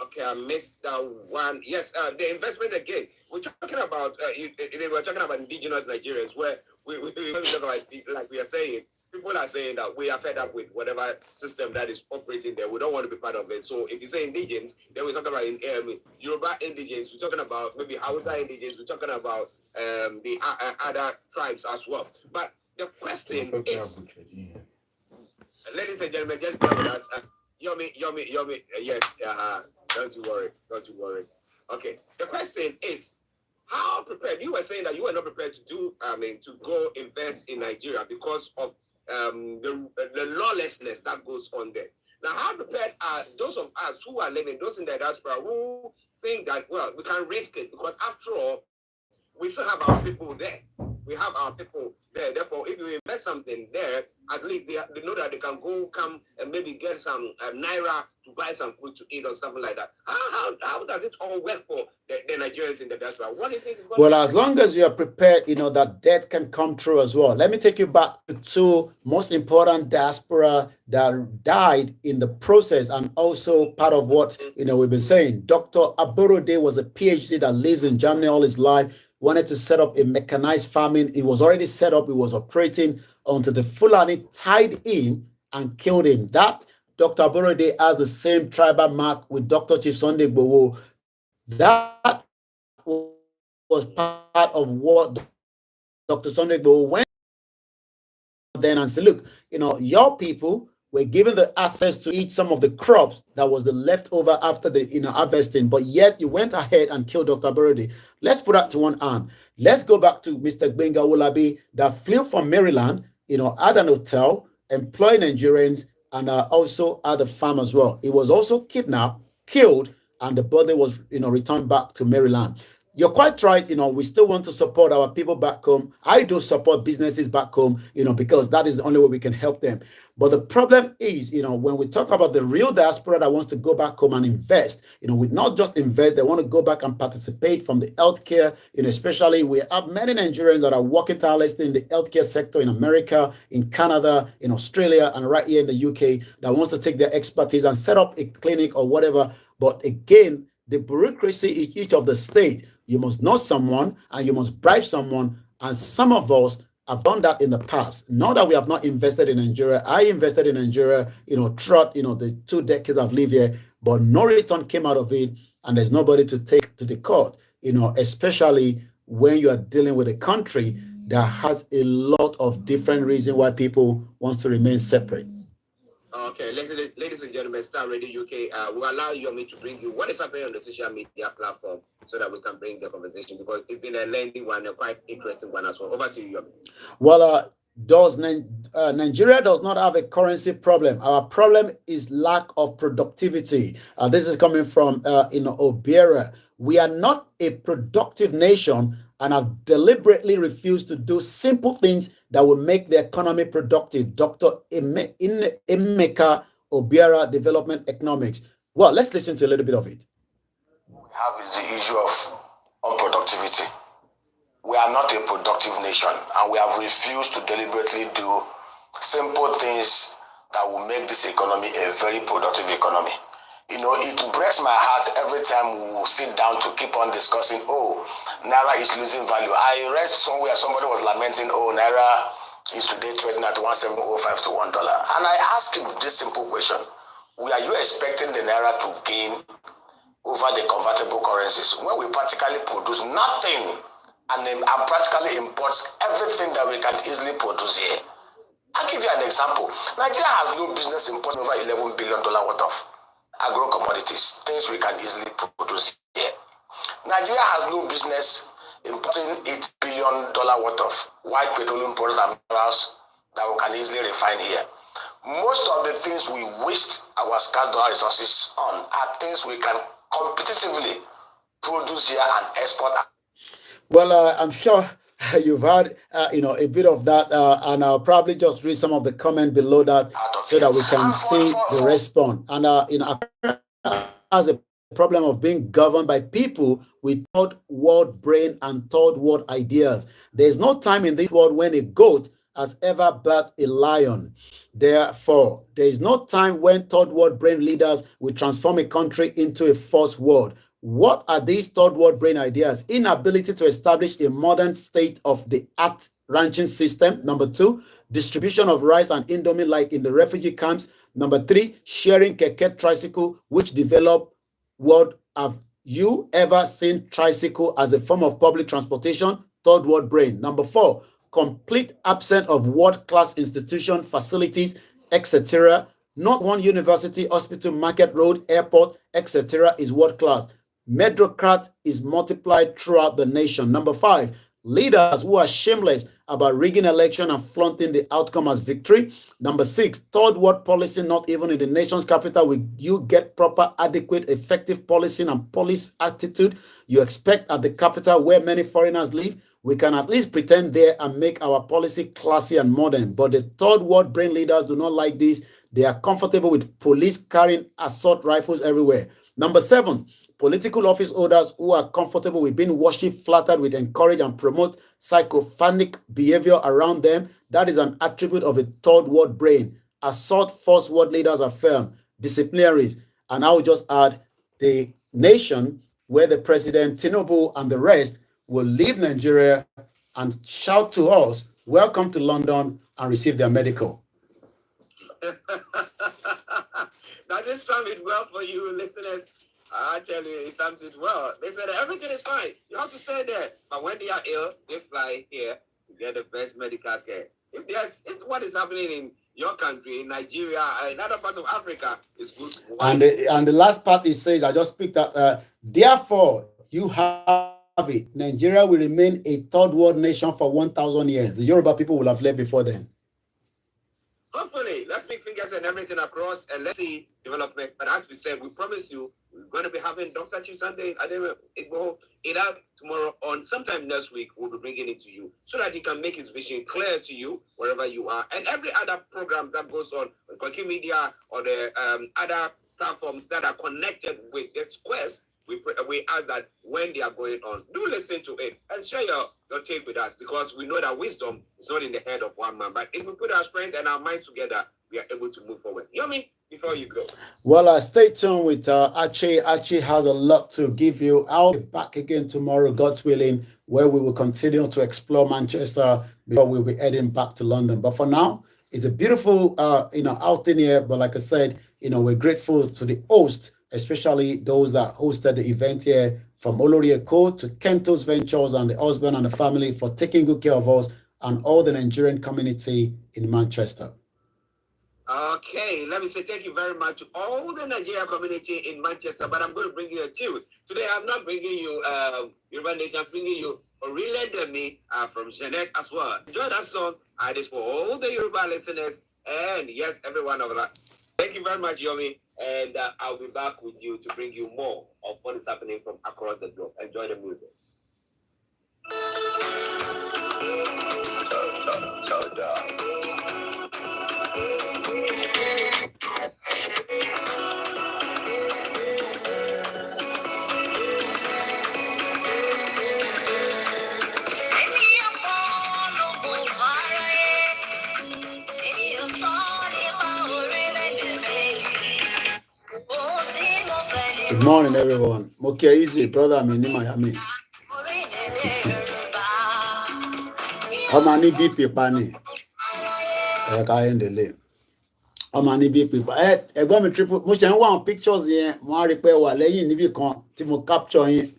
[SPEAKER 1] okay, I missed that one. Yes, the investment again. We're talking about we're talking about indigenous Nigerians, where we talk about, like we are saying, people are saying that we are fed up with whatever system that is operating there. We don't want to be part of it. So if you say indigens, then we're talking about Yoruba indigens. We're talking about maybe Hausa indigens. We're talking about the other tribes as well. But the question is, ladies and gentlemen, just bear with us. Yomi, yes, don't you worry. Okay, the question is, how prepared? You were saying that you were not prepared to to go invest in Nigeria because of the lawlessness that goes on there. Now, how prepared are those of us who are living, those in the diaspora, who think that, well, we can risk it because after all, we still have our people there. We have our people there. Therefore, if you invest something there, at least they know that they can come and maybe get some naira to buy some food to eat or something like that. How does it all work for the Nigerians in the diaspora? What do you think?
[SPEAKER 2] Well, as long as you are prepared, that debt can come true as well. Let me take you back to two most important diaspora that died in the process, and also part of what we've been saying. Dr. Aborode was a PhD that lives in Germany all his life. Wanted to set up a mechanized farming. It was already set up. It was operating until the Fulani tied in and killed him. That Dr. Aborode has the same tribal mark with Dr. Chief Sunday Gbowo. That was part of what Dr. Sunday Gbowo went then and said, look, your people were given the access to eat some of the crops that was the leftover after the harvesting, but yet you went ahead and killed Dr. Aborode. Let's put that to one arm. Let's go back to Mr. Gbenga Olabi that flew from Maryland, at an hotel, employed Nigerians, and also at the farm as well. He was also kidnapped, killed, and the body was, returned back to Maryland. You're quite right. We still want to support our people back home. I do support businesses back home, because that is the only way we can help them. But the problem is, when we talk about the real diaspora that wants to go back home and invest, we not just invest, they want to go back and participate from the healthcare, especially we have many Nigerians that are working tirelessly in the healthcare sector in America, in Canada, in Australia, and right here in the UK that wants to take their expertise and set up a clinic or whatever. But again, the bureaucracy in each of the state, you must know someone and you must bribe someone. And some of us have done that in the past. Not that we have not invested in Nigeria. I invested in Nigeria, throughout, the 2 decades I've lived here, but no return came out of it. And there's nobody to take to the court, especially when you are dealing with a country that has a lot of different reasons why people want to remain separate.
[SPEAKER 1] Okay, ladies and gentlemen, Star Radio UK will allow Yomi to bring you what is happening on the social media platform so that we can bring the conversation, because it's been a lengthy one, a quite interesting one as well. Over to you, Yomi.
[SPEAKER 2] Well, Nigeria does not have a currency problem. Our problem is lack of productivity. This is coming from Obiera. We are not a productive nation and have deliberately refused to do simple things that will make the economy productive. Dr. Emeka Obiara, Development Economics. Well, let's listen to a little bit of it.
[SPEAKER 3] We have is the issue of unproductivity. We are not a productive nation, and we have refused to deliberately do simple things that will make this economy a very productive economy. It breaks my heart every time we sit down to keep on discussing, Naira is losing value. I read somewhere somebody was lamenting, Naira is today trading at 1.705 to $1. And I asked him this simple question: are you expecting the Naira to gain over the convertible currencies when we practically produce nothing and practically imports everything that we can easily produce here? I'll give you an example. Nigeria has no business importing over $11 billion worth of agro commodities, things we can easily produce here. Nigeria has no business importing $8 billion worth of white petroleum products and minerals that we can easily refine here. Most of the things we waste our scarce dollar resources on are things we can competitively produce here and export.
[SPEAKER 2] Well, I'm sure you've heard, a bit of that, and I'll probably just read some of the comment below that so that we can see the response. And, as a problem of being governed by people with third world brain and third world ideas. There's no time in this world when a goat has ever birthed a lion. Therefore, there is no time when third world brain leaders will transform a country into a first world. What are these third world brain ideas? Inability to establish a modern state-of-the-art ranching system. Number 2, distribution of rice and indomie like in the refugee camps. Number 3, sharing keke tricycle, which develop. What have you ever seen tricycle as a form of public transportation? Third world brain. Number 4, complete absence of world-class institution, facilities, etc. Not one university, hospital, market, road, airport, etc. is world-class. Medrocrat is multiplied throughout the nation. Number 5, leaders who are shameless about rigging election and flaunting the outcome as victory. Number 6, third world policy, not even in the nation's capital will you get proper, adequate, effective policing and police attitude you expect at the capital where many foreigners live. We can at least pretend there and make our policy classy and modern. But the third world brain leaders do not like this. They are comfortable with police carrying assault rifles everywhere. Number 7, political office holders who are comfortable with being worshipped, flattered with, encourage and promote psychophonic behavior around them. That is an attribute of a third world brain. Assault first world leaders are firm, disciplinaries. And I will just add the nation where the president, Tinubu and the rest will leave Nigeria and shout to us, welcome to London, and receive their medical.
[SPEAKER 1] Now this sounded well for you listeners. I tell you, it sounds well. They said everything is fine. You have to stay there. But when they are ill, they fly here to get the best medical care. If what is happening in your country, in Nigeria, in other parts of Africa, is good.
[SPEAKER 2] And the last part it says, I just picked up, therefore, you have it. Nigeria will remain a third world nation for 1,000 years. The Yoruba people will have left before then.
[SPEAKER 1] Hopefully, let's make fingers and everything across and let's see development. But as we said, we promise you, we're going to be having Dr. Chief Sunday either tomorrow or sometime next week. We'll be bringing it to you so that he can make his vision clear to you wherever you are. And every other program that goes on Koikimedia or the other platforms that are connected with this quest, we ask that when they are going on, do listen to it and share your take with us, because we know that wisdom is not in the head of one man, but if we put our strength and our minds together, we are able to move forward. Yomi, before you go.
[SPEAKER 2] Well, stay tuned with Archie. Archie has a lot to give you. I'll be back again tomorrow, God willing, where we will continue to explore Manchester before we'll be heading back to London. But for now, it's a beautiful, outing here. But like I said, we're grateful to the host, especially those that hosted the event here, from Olori Eko to Kento's Ventures and the husband and the family for taking good care of us and all the Nigerian community in Manchester.
[SPEAKER 1] Okay, let me say thank you very much to all the Nigerian community in Manchester, but I'm going to bring you a tune. Today, I'm not bringing you Yoruba Nation, I'm bringing you Orile Me from Jeanette as well. Enjoy that song. It is for all the Yoruba listeners and yes, every one of us. Thank you very much, Yomi. And I'll be back with you to bring you more of what is happening from across the globe. Enjoy the music.
[SPEAKER 2] Good morning, everyone. Okay, easy, brother. I'm in Miami. I'm an BP pani. I end the lane. I'm an BP. I got me triple. Most of one pictures here. More repair while laying if you can't. Timo capture it.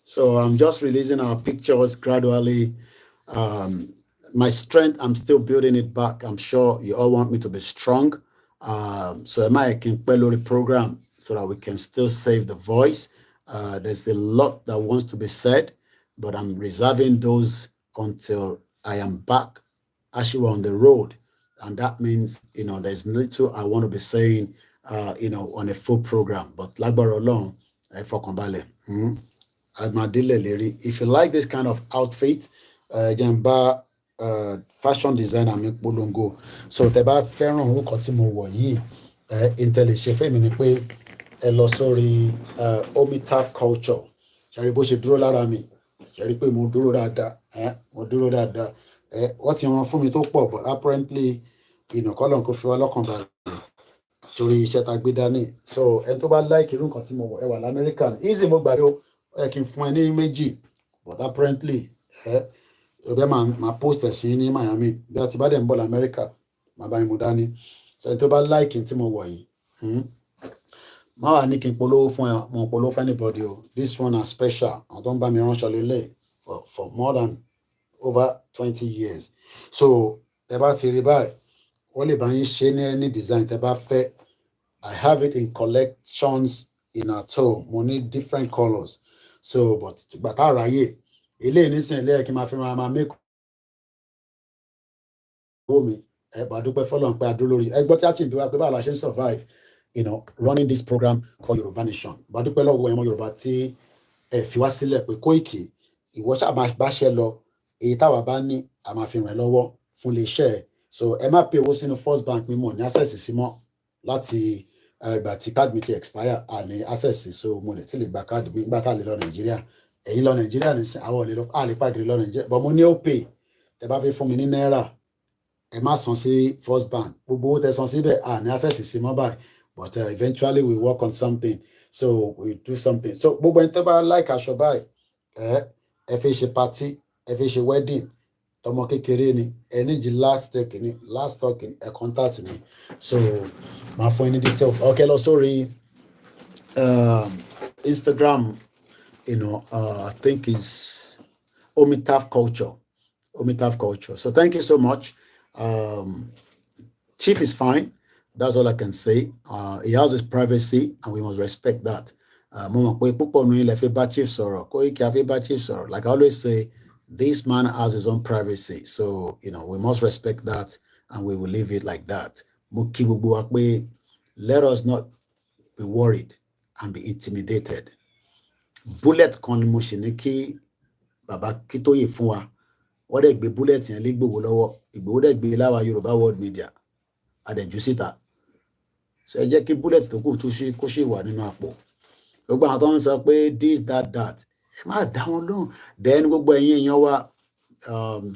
[SPEAKER 2] So I'm just releasing our pictures gradually. My strength, I'm still building it back. I'm sure you all want me to be strong. So I can follow the program so that we can still save the voice. There's a lot that wants to be said, but I'm reserving those until I am back actually on the road. And that means, there's little I want to be saying, on a full program. But like Barolong, for Kombale. If you like this kind of outfit, Jamba fashion designer mi polongo. So tẹ́ bá fẹ́ràn orúkọ tí mo wọ̀ yìí, intel ṣe fẹ́ mi ni pé ẹ lọ sórí Omitaf culture. Ṣàrí bó ṣe dúró lára mi. Ṣàrí pé mo dúró dáadáa, mo dúró dáadáa. Wọ́n ti rán fún mi tó pọ̀, but apparently kọ́lọ́n kò fi wá lọ́kàn balẹ̀ torí iṣẹ́ ta gbé dání. So ẹni tó bá like irú nǹkan tí mo wọ̀, ẹ wà l'American. Easy mo gbà yó, kí n fún ẹ ní méjì, but apparently ọbẹ̀ máa post ẹ̀ sí ní Miami bí a ti bá dẹ̀ ń bọ̀ l'America máa bá yín mú dání. So ẹni tó bá like tí mo wọ̀ yìí, má wà ní kí n polówó fún ẹ, mo polówó fún anybody o. This one is special. Àwọn tó ń bá mi ránṣọ lélẹ̀ for more than over 20 years. So tẹ́ bá ti rí báyìí, wọ́n lè bá yín ṣe ní any design tẹ́ bá fẹ́. I have it in collections in at home. Mo ní different colors. So but ìgbà tá ráyè eléyìí nísìnyí lẹ́yìn kí n máa fi máa make owó mi. Bá dúpẹ́ fọ́lọ́run pé adó lórí. Gbọ́ tí a ti ń bí wa pé báwo la ṣe ń survive, running this program called Yoruba Nation. Bá dúpẹ́ lọ́wọ́ ẹ̀mọ Yorùbá tí fi wá sílẹ̀ pé Koiki, ìwọ ṣáà máa bá ṣe lọ. Èyí táwa bá ní, a máa fi ràn lọ́wọ́ fún iléeṣẹ́ ẹ̀. So ẹ má pay owó sínú First Bank mi mọ̀ ní access sí mọ́ láti ìgbà tí card mi ti expire ní access. So mo lè ti lè gba card mi nígbà tá a lè lọ Nàìjíríà. Ẹ̀yin lọ Nàìjíríà ní sin àwọn lè pàgìrì lọ Nàìjíríà. But mo ní ó pay. Tẹ́ bá fẹ́ fún mi ní náírà, ẹ má san sí First Bank. Gbogbo owó tẹ́ san síbẹ̀ ní access sí mọ́ báyìí. But eventually we work on something. So we do something. So gbogbo ẹni tẹ́ bá like aṣọ báyìí, ẹ fẹ́ ṣe party, ẹ fẹ́ ṣe wedding, tọmọ kékeré ni, ẹ ní the last token, ẹ contact me. So máa fún any details. Okay, lọ sórí Instagram, I think it's Omitaf culture. So thank you so much. Chief is fine. That's all I can say. He has his privacy and we must respect that. Like I always say, this man has his own privacy. So, we must respect that and we will leave it like that. Let us not be worried and be intimidated. Bullet kan ni mo ṣe ní kí bàbá Kítóyè fún wa. Wọ́n dẹ̀ gbé bullet yẹn lé Ìgbòho lọ́wọ́. Ìgbòho dẹ̀ gbé láwa Yorùbá World Media. Adẹ̀jú síta. So ẹ jẹ́ kí bullet tó kù kó ṣe wà nínú àpò. Gbogbo àwọn tó ń sọ pé this, that. Ẹ má dá wọn lóhùn. Then gbogbo ẹ̀yin èèyàn wa,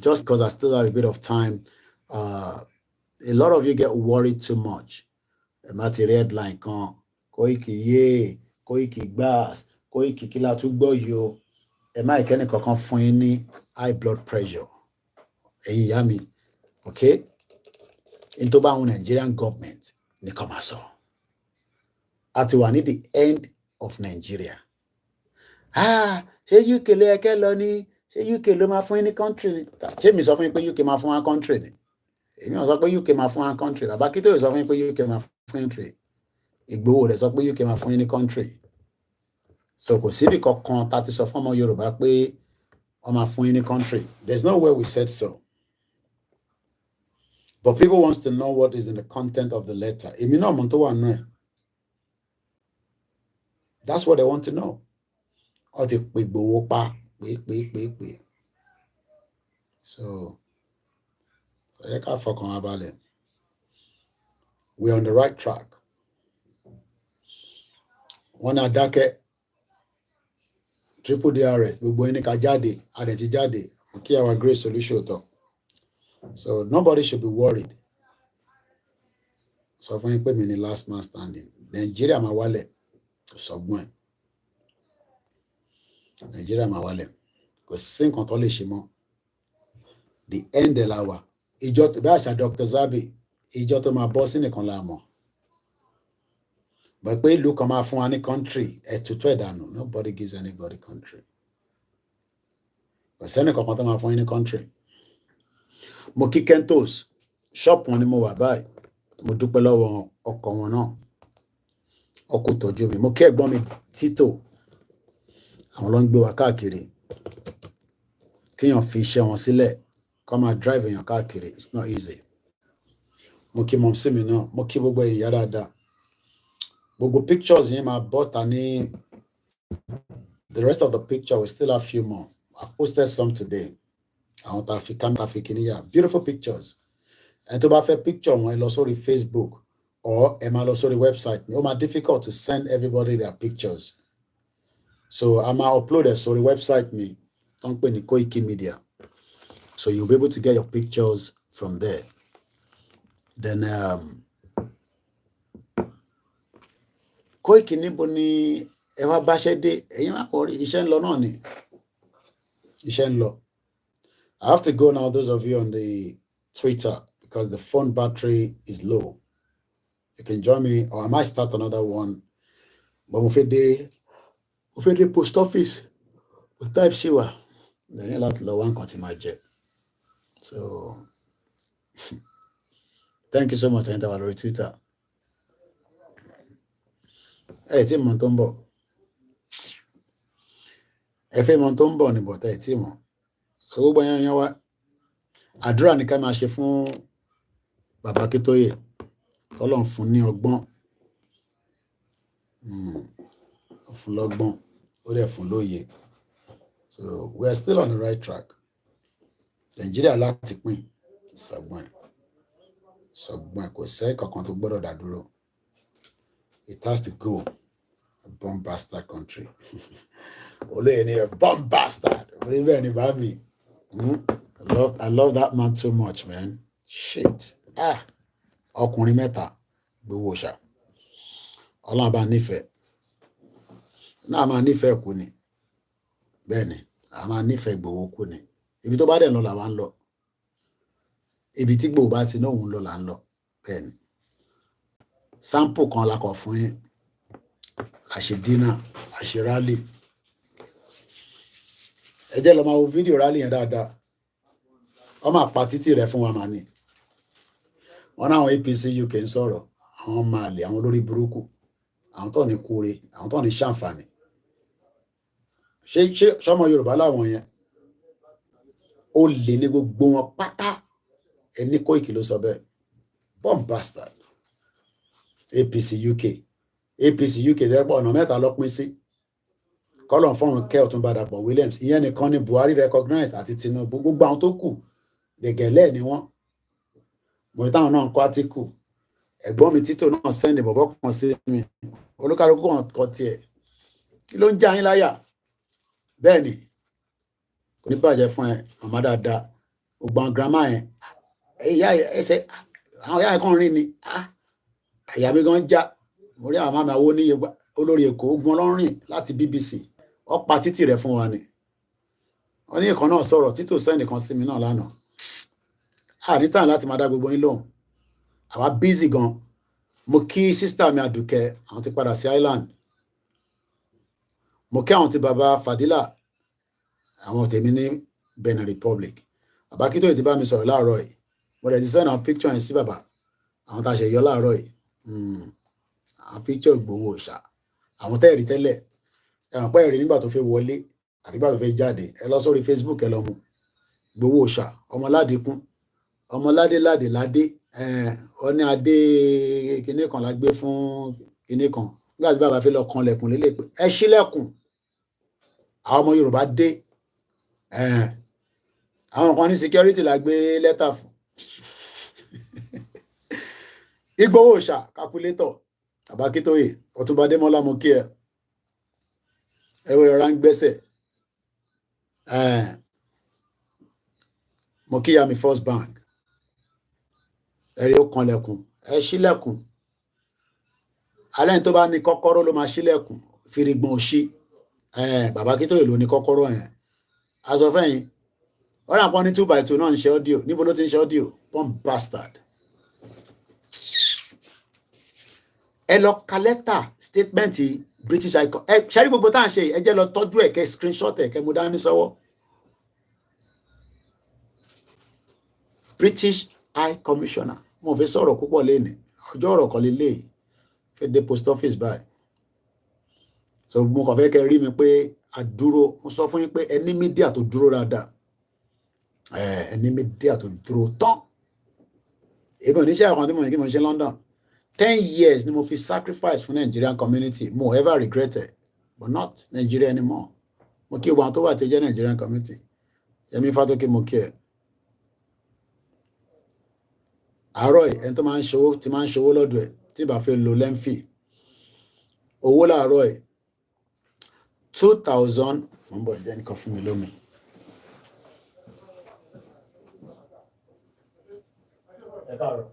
[SPEAKER 2] just because I still have a bit of time, a lot of you get worried too much. Ẹ má ti rí headline kan, Koiki yé, Koiki gbas, Koiki kí la tún gbọ́ yìí o. Ẹ má ìkẹ́ni kankan fún yín ní high blood pressure. Ẹ̀yin ìyá mi, okay? In tó bá àwọn Nigerian government ní kó máa sọ. A ti wà ní the end of Nigeria. Ṣé UK ló yẹ kẹ́ lọ ní? Ṣé UK ló máa fún yín ní country ni? Ṣé mi sọ fún yín pé UK máa fún wa country ni? Èmi ò sọ pé UK máa fún wa country. Bàbá Kítóyè sọ fún yín pé UK máa fún country. Ìgbòho rẹ̀ sọ pé UK máa fún yín ní country. So kò síbi kankan tá ti sọ fún ọmọ Yorùbá pé wọ́n máa fún yín ní country. There's no way we said so. But people wants to know what is in the content of the letter. Èmi náà mọ̀ tó wà nínú ẹ̀. That's what they want to know. Wọ́n ti pè Ìgbòho pa pé. So ẹ ká fọkàn wa balẹ̀. We're on the right track. Wọ́n náà dákẹ́. Triple DRS, gbogbo ẹni ká jáde, adẹ̀ ti jáde. Kí our great solution talk. So nobody should be worried. So fún yín pé mi ni last man standing. Nigeria máa wálẹ̀. Sọgbọ́n ẹ̀. Nigeria máa wálẹ̀. Kò sí nǹkan tó lè ṣe mọ́. The end of our. Ìjọ bí àṣà Dr. Zabi, ìjọ tó máa bọ́ sí nìkan la mọ̀. But pé ìlú kan máa fún wa ní country, ẹ̀tútù ẹ̀dànù. Nobody gives anybody country. Kò sẹ́ni kankan tó máa fún yín ní country. Mo kí Kentos, shop wọn ni mo wà báyìí. Mo dúpẹ́ lọ́wọ́ ọkọ wọn náà. Ọkọ tọ́jú mi. Mo kí ẹ̀gbọ́n mi Tito. Àwọn ló ń gbé wa káàkiri. Kíyàn fi iṣẹ́ wọn sílẹ̀. Kó máa drive èèyàn káàkiri. It's not easy. Mo kí mọ̀mísí mi náà. Mo kí gbogbo èèyàn dáadáa. Gbogbo pictures yẹn máa bọ́ta ní The rest of the picture, we still have a few more. I've posted some today. I want African beautiful pictures. And to have a picture when I saw the Facebook or also the website, it's more difficult to send everybody their pictures. So I'm gonna upload it. So the website me, company Koikimedia. So you'll be able to get your pictures from there. Then Koiki níbo ni ẹ wá báṣẹ́ dé, ẹ̀yin máa kọ rí iṣẹ́ ń lọ náà ni. Iṣẹ́ ń lọ. I have to go now, those of you on the Twitter, because the phone battery is low. You can join me, or I might start another one. But mo fẹ́ dé post office. Mo type ṣíwà. Then you láti lọ wá nǹkan tí máa jẹ. So thank you so much, ẹ̀yin tá wà lórí Twitter. Tí mo tó ń bọ̀. Ẹ fẹ́ mọ̀ tó ń bọ̀ ni bọ̀tẹ́ tí mo. So gbogbo yẹn wá. Àdúrà ni ká máa ṣe fún Bàbá Akíntóyè. Ọlọ́run fún ní ọgbọ́n. Fún lọ́gbọ́n. Ó dẹ̀ fún lóye. So we are still on the right track. Nigeria láti pín sọgbọ́n kò sẹ́ kankan tó gbọ́dọ̀ dá dúró. It has to go. A bomb bastard country. Olóyè ni a bomb bastard. Olóyè ni bá mi. I love that man so much, man. Shit. Ọkùnrin mẹ́ta gbowó ṣá. Ọlọ́run bá nífẹ̀ẹ́. Náà máa nífẹ̀ẹ́ kú ni. Bẹ́ẹ̀ ni, a máa nífẹ̀ẹ́ gbowó kú ni. Ibi tó bá dẹ̀ lọ là wá ń lọ. Ibi tí gbowó bá ti náà òun lọ là ń lọ. Bẹ́ẹ̀ ni. Sample kan la kọ fún yín. Àṣẹ dínà, àṣẹ rally. Ẹ jẹ́ lọ máa wo fídíò rally yẹn dáadáa. Wọ́n máa pa títì rẹ̀ fún wa máa ní. Wọ́n náà àwọn APC UK ń sọ̀rọ̀. Àwọn máa lè, àwọn olórí burúkú. Àwọn tó ní kúre, àwọn tó ní ṣàǹfààní. Ṣé sọmọ Yorùbá láwọn yẹn? Ó lè ní gbogbo wọn pátá. Ẹni Koiki ló sọ bẹ́ẹ̀. Bomb bastard. APC UK dẹ́gbọ́ ọ̀nà mẹ́ta ló pín sí. Kọ́lọ̀ fọ́run kẹ́ Ọ̀túnba Dàpọ̀ Williams. Ìyẹn nìkan ni Buhari recognize àti Tinubu. Gbogbo àwọn tó kù gẹ̀gẹ̀lẹ́ ni wọ́n. Mo rí táwọn náà ń kọ́ átíkù. Ẹ̀gbọ́n mi Títò náà sẹ́ndì bọ̀bọ̀ kan sí mi. Olúkálùkù kan kọ tiẹ̀. Kí ló ń já yín láyà? Bẹ́ẹ̀ ni. Kò ní bàjẹ́ fún ẹ, màmá dáadáa. Gbogbo àwọn girama yẹn. Ẹsẹ̀ àwọn ìyá yẹn kàn rìn ni. Àyà mi gan já. Mo rí àwọn máa mi àwo ní olórí Èkó ogun ọlọ́rìn láti BBC. Ó pa títì rẹ̀ fún wa ni. Wọ́n ní ìkan náà sọ̀rọ̀ Títò sẹ́ndì kan sí mi náà lánàá. Ní tàn láti máa dá gbogbo yín lóhùn. Àwa busy gan. Mo kí sister mi Àdùkẹ́, àwọn ti padà sí Island. Mo kí àwọn ti bàbá Fadila, àwọn tèmi ní Benin Republic. Bàbá Akíntóyè ti bá mi sọ̀rọ̀ láàárọ̀ yìí. Mo dẹ̀ ti send àwọn picture yẹn sí bàbá. Àwọn tá a ṣe yọ láàárọ̀ yìí. Àwọn picture Ìgbòho ṣá. Àwọn tẹ́ẹ̀rí tẹ́lẹ̀. Ẹ̀wọ̀n pẹ́ rí nígbà tó fẹ́ wọlé àti nígbà tó fẹ́ jáde. Ẹ lọ sórí Facebook ẹ lọ mú. Ìgbòho ṣá. Ọmọládìkún. Ọmọládé. Ó ní adé kinní kan la gbé fún kinní kan. Nígbà tí bàbá fẹ́ lọ kan lẹ̀kùn lélẹ̀ pé ẹ ṣílẹ̀kùn. Àwọn ọmọ Yorùbá dé. Àwọn kan ní security la gbé lẹ́tà fún. Ìgbòho ṣá calculator. Bàbá Akíntóyè, Ọ̀túnba Adémọ́lá mo kí ẹ. Ẹ̀rọ ìrora ń gbẹ́sẹ̀. Mo kí ya mi First Bank. Ẹ̀rí ó kan lẹ̀kùn. Ẹ ṣílẹ̀kùn. Alẹ́ ní tó bá ní kọ́kọ́rọ́ ló máa ṣílẹ̀kùn. Fìrìgbọ̀n òṣì. Bàbá Akíntóyè ló ní kọ́kọ́rọ́ yẹn. A sọ fẹ́yìn. Wọ́n rà pọ́n ní 2x2 náà ń ṣe audio. Níbo ló ti ń ṣe audio? Bomb bastard. Ẹ lọ ka lẹ́tà statement British High Court. Ṣẹ́rí gbogbo tá à ń ṣe ẹ jẹ́ lọ tọ́jú ẹ̀ kẹ́ screenshot ẹ̀ kẹ́ mú dání sọ́wọ́. British High Commissioner. Mo fẹ́ sọ̀rọ̀ púpọ̀ lẹ́nìí. Ọjọ́ ọ̀rọ̀ kan lélẹ̀ fẹ́ dé post office báyìí. So mo kàn fẹ́ kẹ́ rí mi pé àdúró. Mo sọ fún yín pé ẹni mídíà tó dúró dáadáa. Ẹni mídíà tó dúró tán. Èmi ò ní ṣe àwọn tí mo ní kí mo ṣe London. 10 years ni mo fi sacrifice for Nigerian community. Mo ever regretted, but not Nigeria anymore. mo kí wọn tó wà tó jẹ́ Nigerian community Yẹmí Fátókè mo kí ẹ àárọ̀ ẹ̀ ẹni tó máa ń ṣòwò tí máa ń ṣòwò lọ́dọ̀ ẹ̀ tí bá fẹ́ lo lẹ́ńfì owó láàárọ̀ ẹ̀ 2000 mo ń bọ̀ jẹ́ nìkan fún mi lómi. Ẹ káàárọ̀.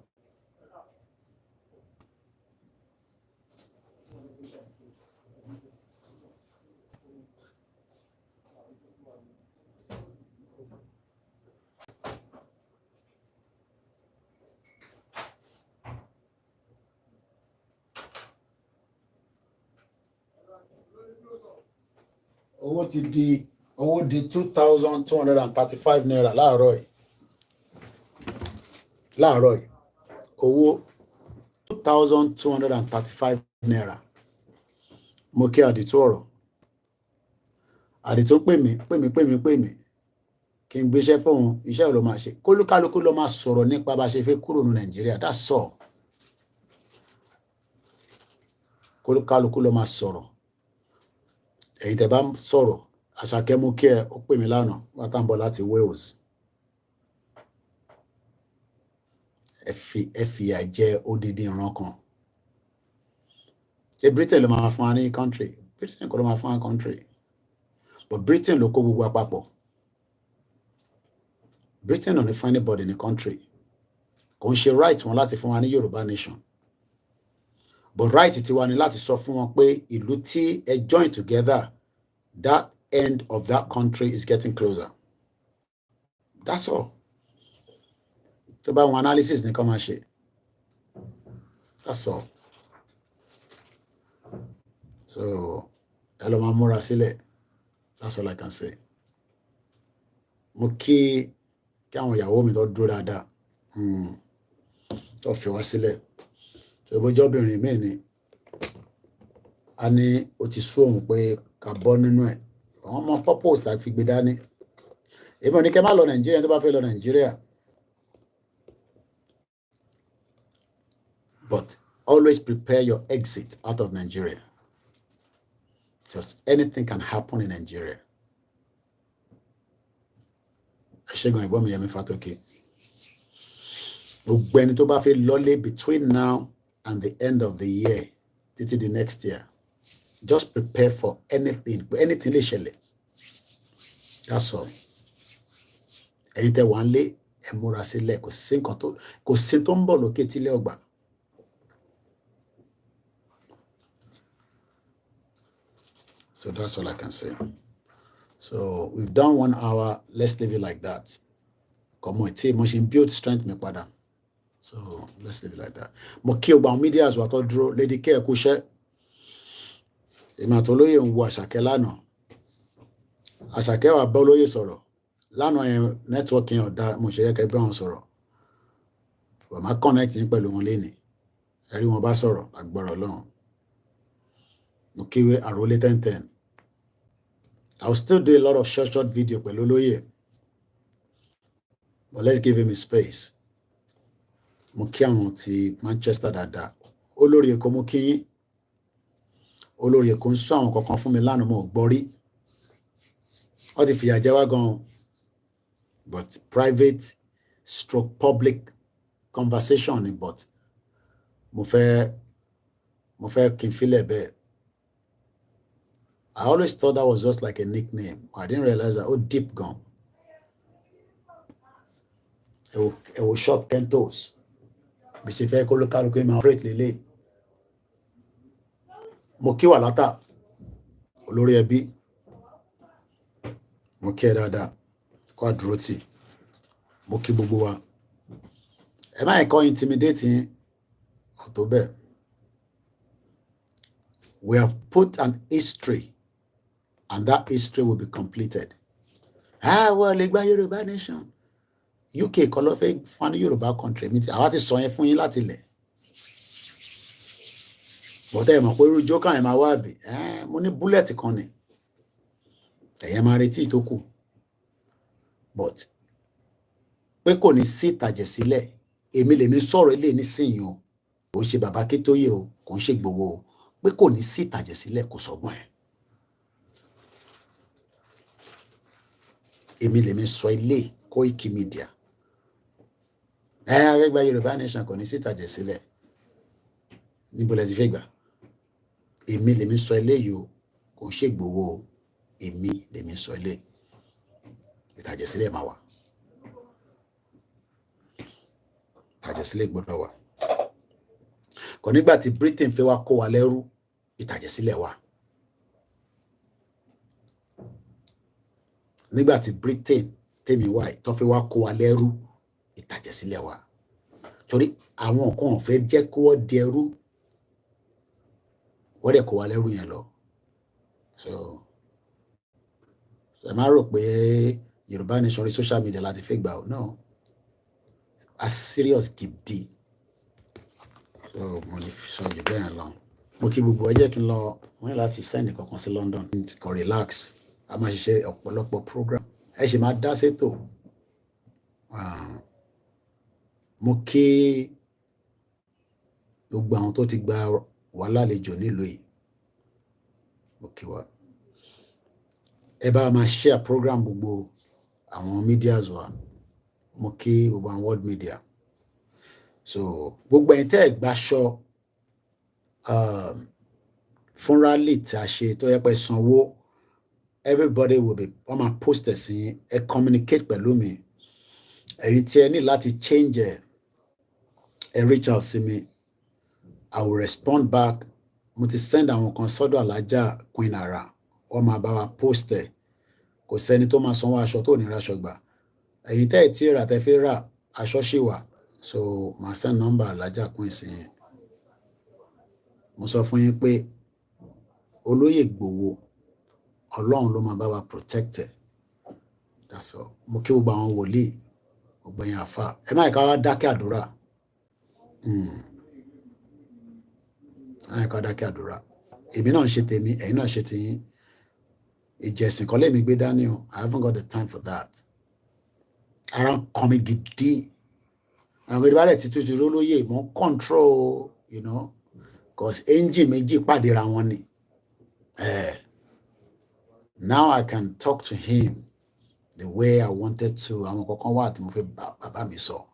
[SPEAKER 2] Owó di 2,235 naira láàárọ̀ ẹ̀. Láàárọ̀ ẹ̀ owó 2,235 naira. Mo kí àdìtú ọ̀rọ̀. Àdìtú pè mí kí n gbéṣẹ́ fóun iṣẹ́ ló máa ṣe. Kólúkálukú ló máa sọ̀rọ̀ nípa bá ṣe fẹ́ kúrò ní Nàìjíríà. That's all. Kólúkálukú ló máa sọ̀rọ̀. Ẹ̀yin tẹ́ bá sọ̀rọ̀ Àṣàkẹ́ mú kí ẹ ó pè mí lánàá wá tá ń bọ̀ láti Wales. Ẹ fìyà jẹ odidi ìran kan. Ṣé Britain ló máa fún wa ní country? Britain kò ló máa fún wa country. But Britain ló kó gbogbo àpapọ̀. Britain ò ní fún anybody ní country. Kò ń ṣe right wọn láti fún wa ní Yoruba nation. But right tiwa ni láti sọ fún wọn pé ìlú tí ẹ join together, that end of that country is getting closer. That's all. Tó bá wọn analysis ní kọ́ máa ṣe. That's all. So ẹ lọ máa múra sílẹ̀. That's all I can say. Mo kí àwọn ìyàwó mi tó dúró dáadáa. Tó fi wá sílẹ̀. Ìbójọ́bìnrin mi ni a ní ó ti sú òun pé ká bọ́ nínú ẹ̀ àwọn ọmọ purpose tá fi gbé dání èmi ò ní kẹ́ má lọ Nàìjíríà tó bá fẹ́ lọ Nàìjíríà but always prepare your exit out of Nigeria because anything can happen in Nigeria. Ẹ ṣé gan ìbọn mi Yẹmí Fátókè gbogbo ẹni tó bá fẹ́ lọlé between now and the end of the year, till the next year. Just prepare for anything lè ṣẹlẹ̀. That's all. Ẹ̀yin tẹ́ wà nílé ẹ múra sílẹ̀ kò sí tó ń bọ̀ lókè tílé ọgbà. So that's all I can say. So we've done 1 hour. Let's leave it like that. Come on, mo ṣe build strength mi padà. So let's leave it like that. Mo kí ọgbà media as wà tó dúró Lady K ẹ kúṣẹ́. Èmi àtolóyè ń wo Àṣàkẹ́ lánàá. Àṣàkẹ́ wà bá olóyè sọ̀rọ̀. Lánàá yẹn network yẹn ọ̀dà mo ṣe yẹ kẹ́ bá wọn sọ̀rọ̀. Wọ́n máa connect yín pẹ̀lú wọn lénìí. Ẹ rí wọn bá sọ̀rọ̀ agbára Ọlọ́run. Mo kíwé àrólé 1010. I'll still do a lot of short video pẹ̀lú olóyè. But let's give him his space. Mo kí àwọn ti Manchester dáadáa. Olórí Èkó mo kí yín. Olórí Èkó ń sọ àwọn kankan fún mi lánàá mo gbọ́ rí. Ó ti fìyà jẹ wá gan. But private stroke public conversation ni but mo fẹ́ kí n feel bẹ́ẹ̀. I always thought that was just like a nickname. I didn't realize that deep gan. It will shop Kentos. Bí ṣe fẹ́ kó ló kálukú máa operate lélẹ̀. Mo kí wà látà olórí ẹbí. Mo kí ẹ dáadáa kó àdúró tì. Mo kí gbogbo wa. Ẹ má kọ́ intimidating ọ̀tọ̀ bẹ́ẹ̀. We have put an history and that history will be completed. Well, lè gba Yorùbá nation. UK kọ́ ló fẹ́ fún ní Yorùbá country mi tí àwa ti sọ yẹn fún yín láti ilẹ̀. Bọ́tẹ́ ẹ̀ mọ̀ pé irú jókà yẹn máa wá bì. Mo ní búlẹ̀tì kan ni. Ẹ̀yẹn máa retí tó kù. But pé kò ní sí ìtàjẹ̀ sílẹ̀. Èmi lèmi sọ̀rọ̀ ilé nísìnyí o. Kò ń ṣe bàbá Kétóyè o. Kò ń ṣe Ìgbòho o. Pé kò ní sí ìtàjẹ̀ sílẹ̀ kò sọgbọ́n ẹ̀. èmi lèmi sọ ilé Koikimedia. Àgbẹ̀gbẹ̀ Yorùbá nation kò ní sí ìtàjẹ̀ sílẹ̀ níbo lẹ ti fẹ́ gbà. Èmi lèmi sọ ilé yìí o, kò ń ṣègbòho o, èmi lèmi sọ ilé. Ìtàjẹ̀ sílẹ̀ máa wà. Ìtàjẹ̀ sílẹ̀ gbọ́dọ̀ wà. Kò nígbà tí Britain fẹ́ wá kó wa lẹ́rú, ìtàjẹ̀ sílẹ̀ wà. Nígbà tí Britain tèmi wá tó fẹ́ wá kó wa lẹ́rú, ìtàjẹ̀ sílẹ̀ wà. Torí àwọn kan fẹ́ jẹ́ kó wọ́n di ẹrú, wọ́n dẹ̀ kó wa lẹ́rú yẹn lọ. So ẹ má rò pé Yorùbá nation orí social media láti fẹ́ gbà ó. No. A serious gidi. So mo lè sọ jù bẹ́ẹ̀ lọ. Mo kí gbogbo ẹ jẹ́ kí n lọ, mo ní láti send kankan sí London. Kò relax. A máa ṣiṣẹ́ ọ̀pọ̀lọpọ̀ program. Ẹ ṣì máa dá sétò. Mo kí gbogbo àwọn tó ti gba wà lálejò nílùú yìí. Mo kí wa. Ẹ bá máa share program gbogbo àwọn medias wa. Mo kí gbogbo àwọn world media. So gbogbo ẹ̀yin tẹ́ ẹ gbaṣọ fún rally tí a ṣe tó yẹ pé sanwó, everybody will be wọ́n máa post ẹ̀ sí ẹ communicate pẹ̀lú mi. Ẹ̀yin tí ẹ ní láti change ẹ reach out sí mi. I will respond back. Mo ti send àwọn kan sọ́dọ̀ Alájà Queen Ara. Wọ́n máa bá wa post ẹ̀. Kò sẹ́ni tó máa sanwó aṣọ tó ní raṣọ gbà. Ẹ̀yin tẹ́ ẹ tí rà tẹ́ fẹ́ rà aṣọ ṣì wà. So màá send number Alájà Queen sí yín. Mo sọ fún yín pé olóyè Ìgbòho Ọlọ́run ló máa bá wa protect ẹ̀. That's all. Mo kí gbogbo àwọn wòlíì, gbogbo ẹ̀yin àfà. Ẹ má ká wá dákẹ́ àdúrà. Ẹ ká dákẹ́ àdúrà. Èmi náà ń ṣe tèmi, ẹ̀yin náà ṣe tiyín. Ìjẹ̀sìn kan lèmi gbé dání o. I haven't got the time for that. Ara ń kan mi gidi. Àwọn ìdíbàlẹ̀ ti tún ti lólóyè mọ́ control, you know, because engine méjì pàdé ra wọn ni. Now I can talk to him the way I wanted to. Àwọn kankan wà tí mo fẹ́ bàbá mi sọ.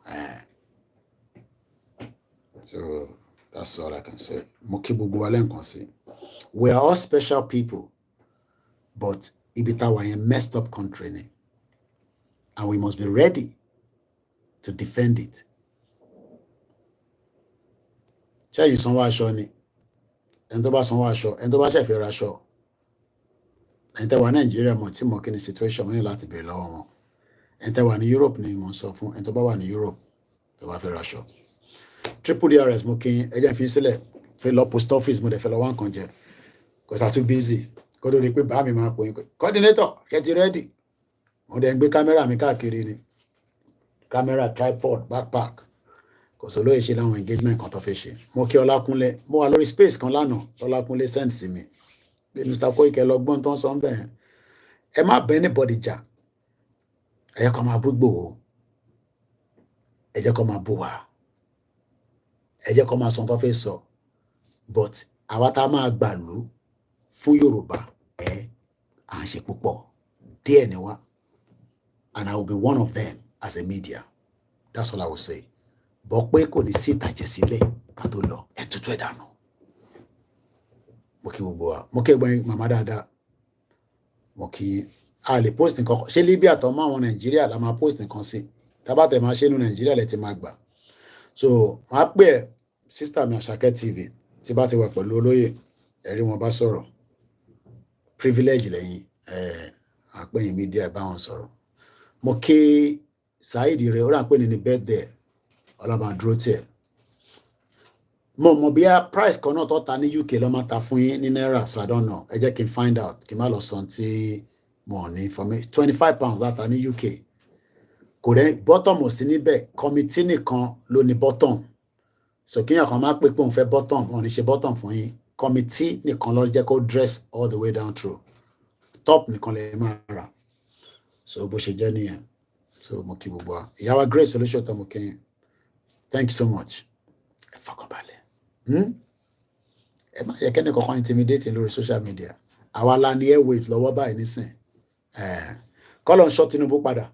[SPEAKER 2] So that's all I can say. Mo kí gbogbo wa lẹ́ǹkan sí. We are all special people, but ibi tá wà yẹn messed up country ni. And we must be ready to defend it. Ṣé yìí sanwó aṣọ ni? Ẹni tó bá sanwó aṣọ, ẹni tó bá ṣẹ̀fẹ̀ ra aṣọ. Ẹni tẹ́ wà Nàìjíríà mọ̀ tí mo kí ni situation, mo ní láti béèrè lọ́wọ́ wọn. Ẹni tẹ́ wà ní Europe ni mo sọ fún. Ẹni tó bá wà ní Europe tó bá fẹ́ ra aṣọ. Triple DRS mo kí ẹ jẹ́ fi sílẹ̀. Fẹ́ lọ post office mo dẹ̀ fẹ́ lọ wá nǹkan jẹ. Because I'm too busy. Kó tó rí pé bá mi máa pò yín pé coordinator get ready. Mo dẹ̀ ń gbé kámẹ́rà mi káàkiri ni. Kámẹ́rà, tripod, backpack. Kò sọ lóye ṣe láwọn engagement kan tó fẹ́ ṣe. Mo kí Ọlákúnlé. Mo wà lórí space kan lánàá. Ọlákúnlé send sí mi. Pé Mr. Koiki lọ gbọ́n tó ń sọ bẹ́ẹ̀. Ẹ má bẹ anybody jà. Ẹ jẹ́ kó máa bú Ìgbòho. Ẹ jẹ́ kó máa bú wa. Ẹ jẹ́ kó máa sọ tó fẹ́ sọ. But àwa tá máa gbàlú fún Yorùbá à ń ṣe púpọ̀. Díẹ̀ ni wá. And I will be one of them as a media. That's all I will say. Bọ́ pé kò ní sí ìtàjẹ̀ sílẹ̀ ká tó lọ. Ẹ tutù ẹ̀ dànù. Mo kí gbogbo wa. Mo kí ẹgbẹ́ màmá dáadáa. Mo kí a lè post nǹkan. Ṣé Libya tó mọ́ àwọn Nàìjíríà la máa post nǹkan sí? Tábàtẹ̀ máa ṣe inú Nàìjíríà lẹ ti máa gbà. So màá pè ẹ́ sister mi Àṣàkẹ́ TV tí bá ti wà pẹ̀lú olóyè ẹ̀rí wọn bá sọ̀rọ̀. Privilege lẹ́yìn àpẹyìn media bá wọn sọ̀rọ̀. Mo kí Saheed rẹ̀ ó rà pé ní birthday ọlọ́mà dúró tiẹ̀. Mo mọ̀ bí a price kan náà tó ta ní UK ló máa ta fún yín ní náírà, so I don't know. Ẹ jẹ́ kí n find out kí n má lọ sọ tí mo ní for me. £25 láta ní UK. Kò dẹ́ bottom ò sí níbẹ̀. Committee nìkan ló ní bottom. So kíyàn kan máa pè pé òun fẹ́ bottom, òun ní ṣe bottom fún yín. Committee nìkan ló jẹ́ kó dress all the way down through. Top nìkan lè máa rà. So bó ṣe jẹ́ nìyẹn. So mo kí gbogbo wa. Ìyá wa Grace olóṣòótọ́ mo kí yín. Thank you so much. Ẹ fọkànbalẹ̀. Ẹ má yẹ kẹ́ni kankan intimidate lórí social media. Àwa la ní airwaves lọ́wọ́ báyìí nísìn. Kọ́lọ̀ ń ṣọ́ Tinubu padà.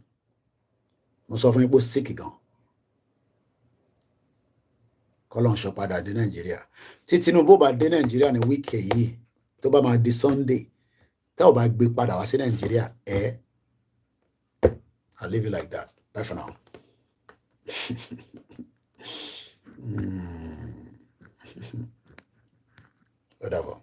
[SPEAKER 2] Mo sọ fún yín pé ó sick gan. Kọ́lọ̀ ń ṣọ́ padà dé Nàìjíríà. Tí Tinubu bá dé Nàìjíríà ní wíìkì yìí, tó bá máa di Sunday, tá ò bá gbé padà wá sí Nàìjíríà, I'll leave it like that. Bye for now. Whatever.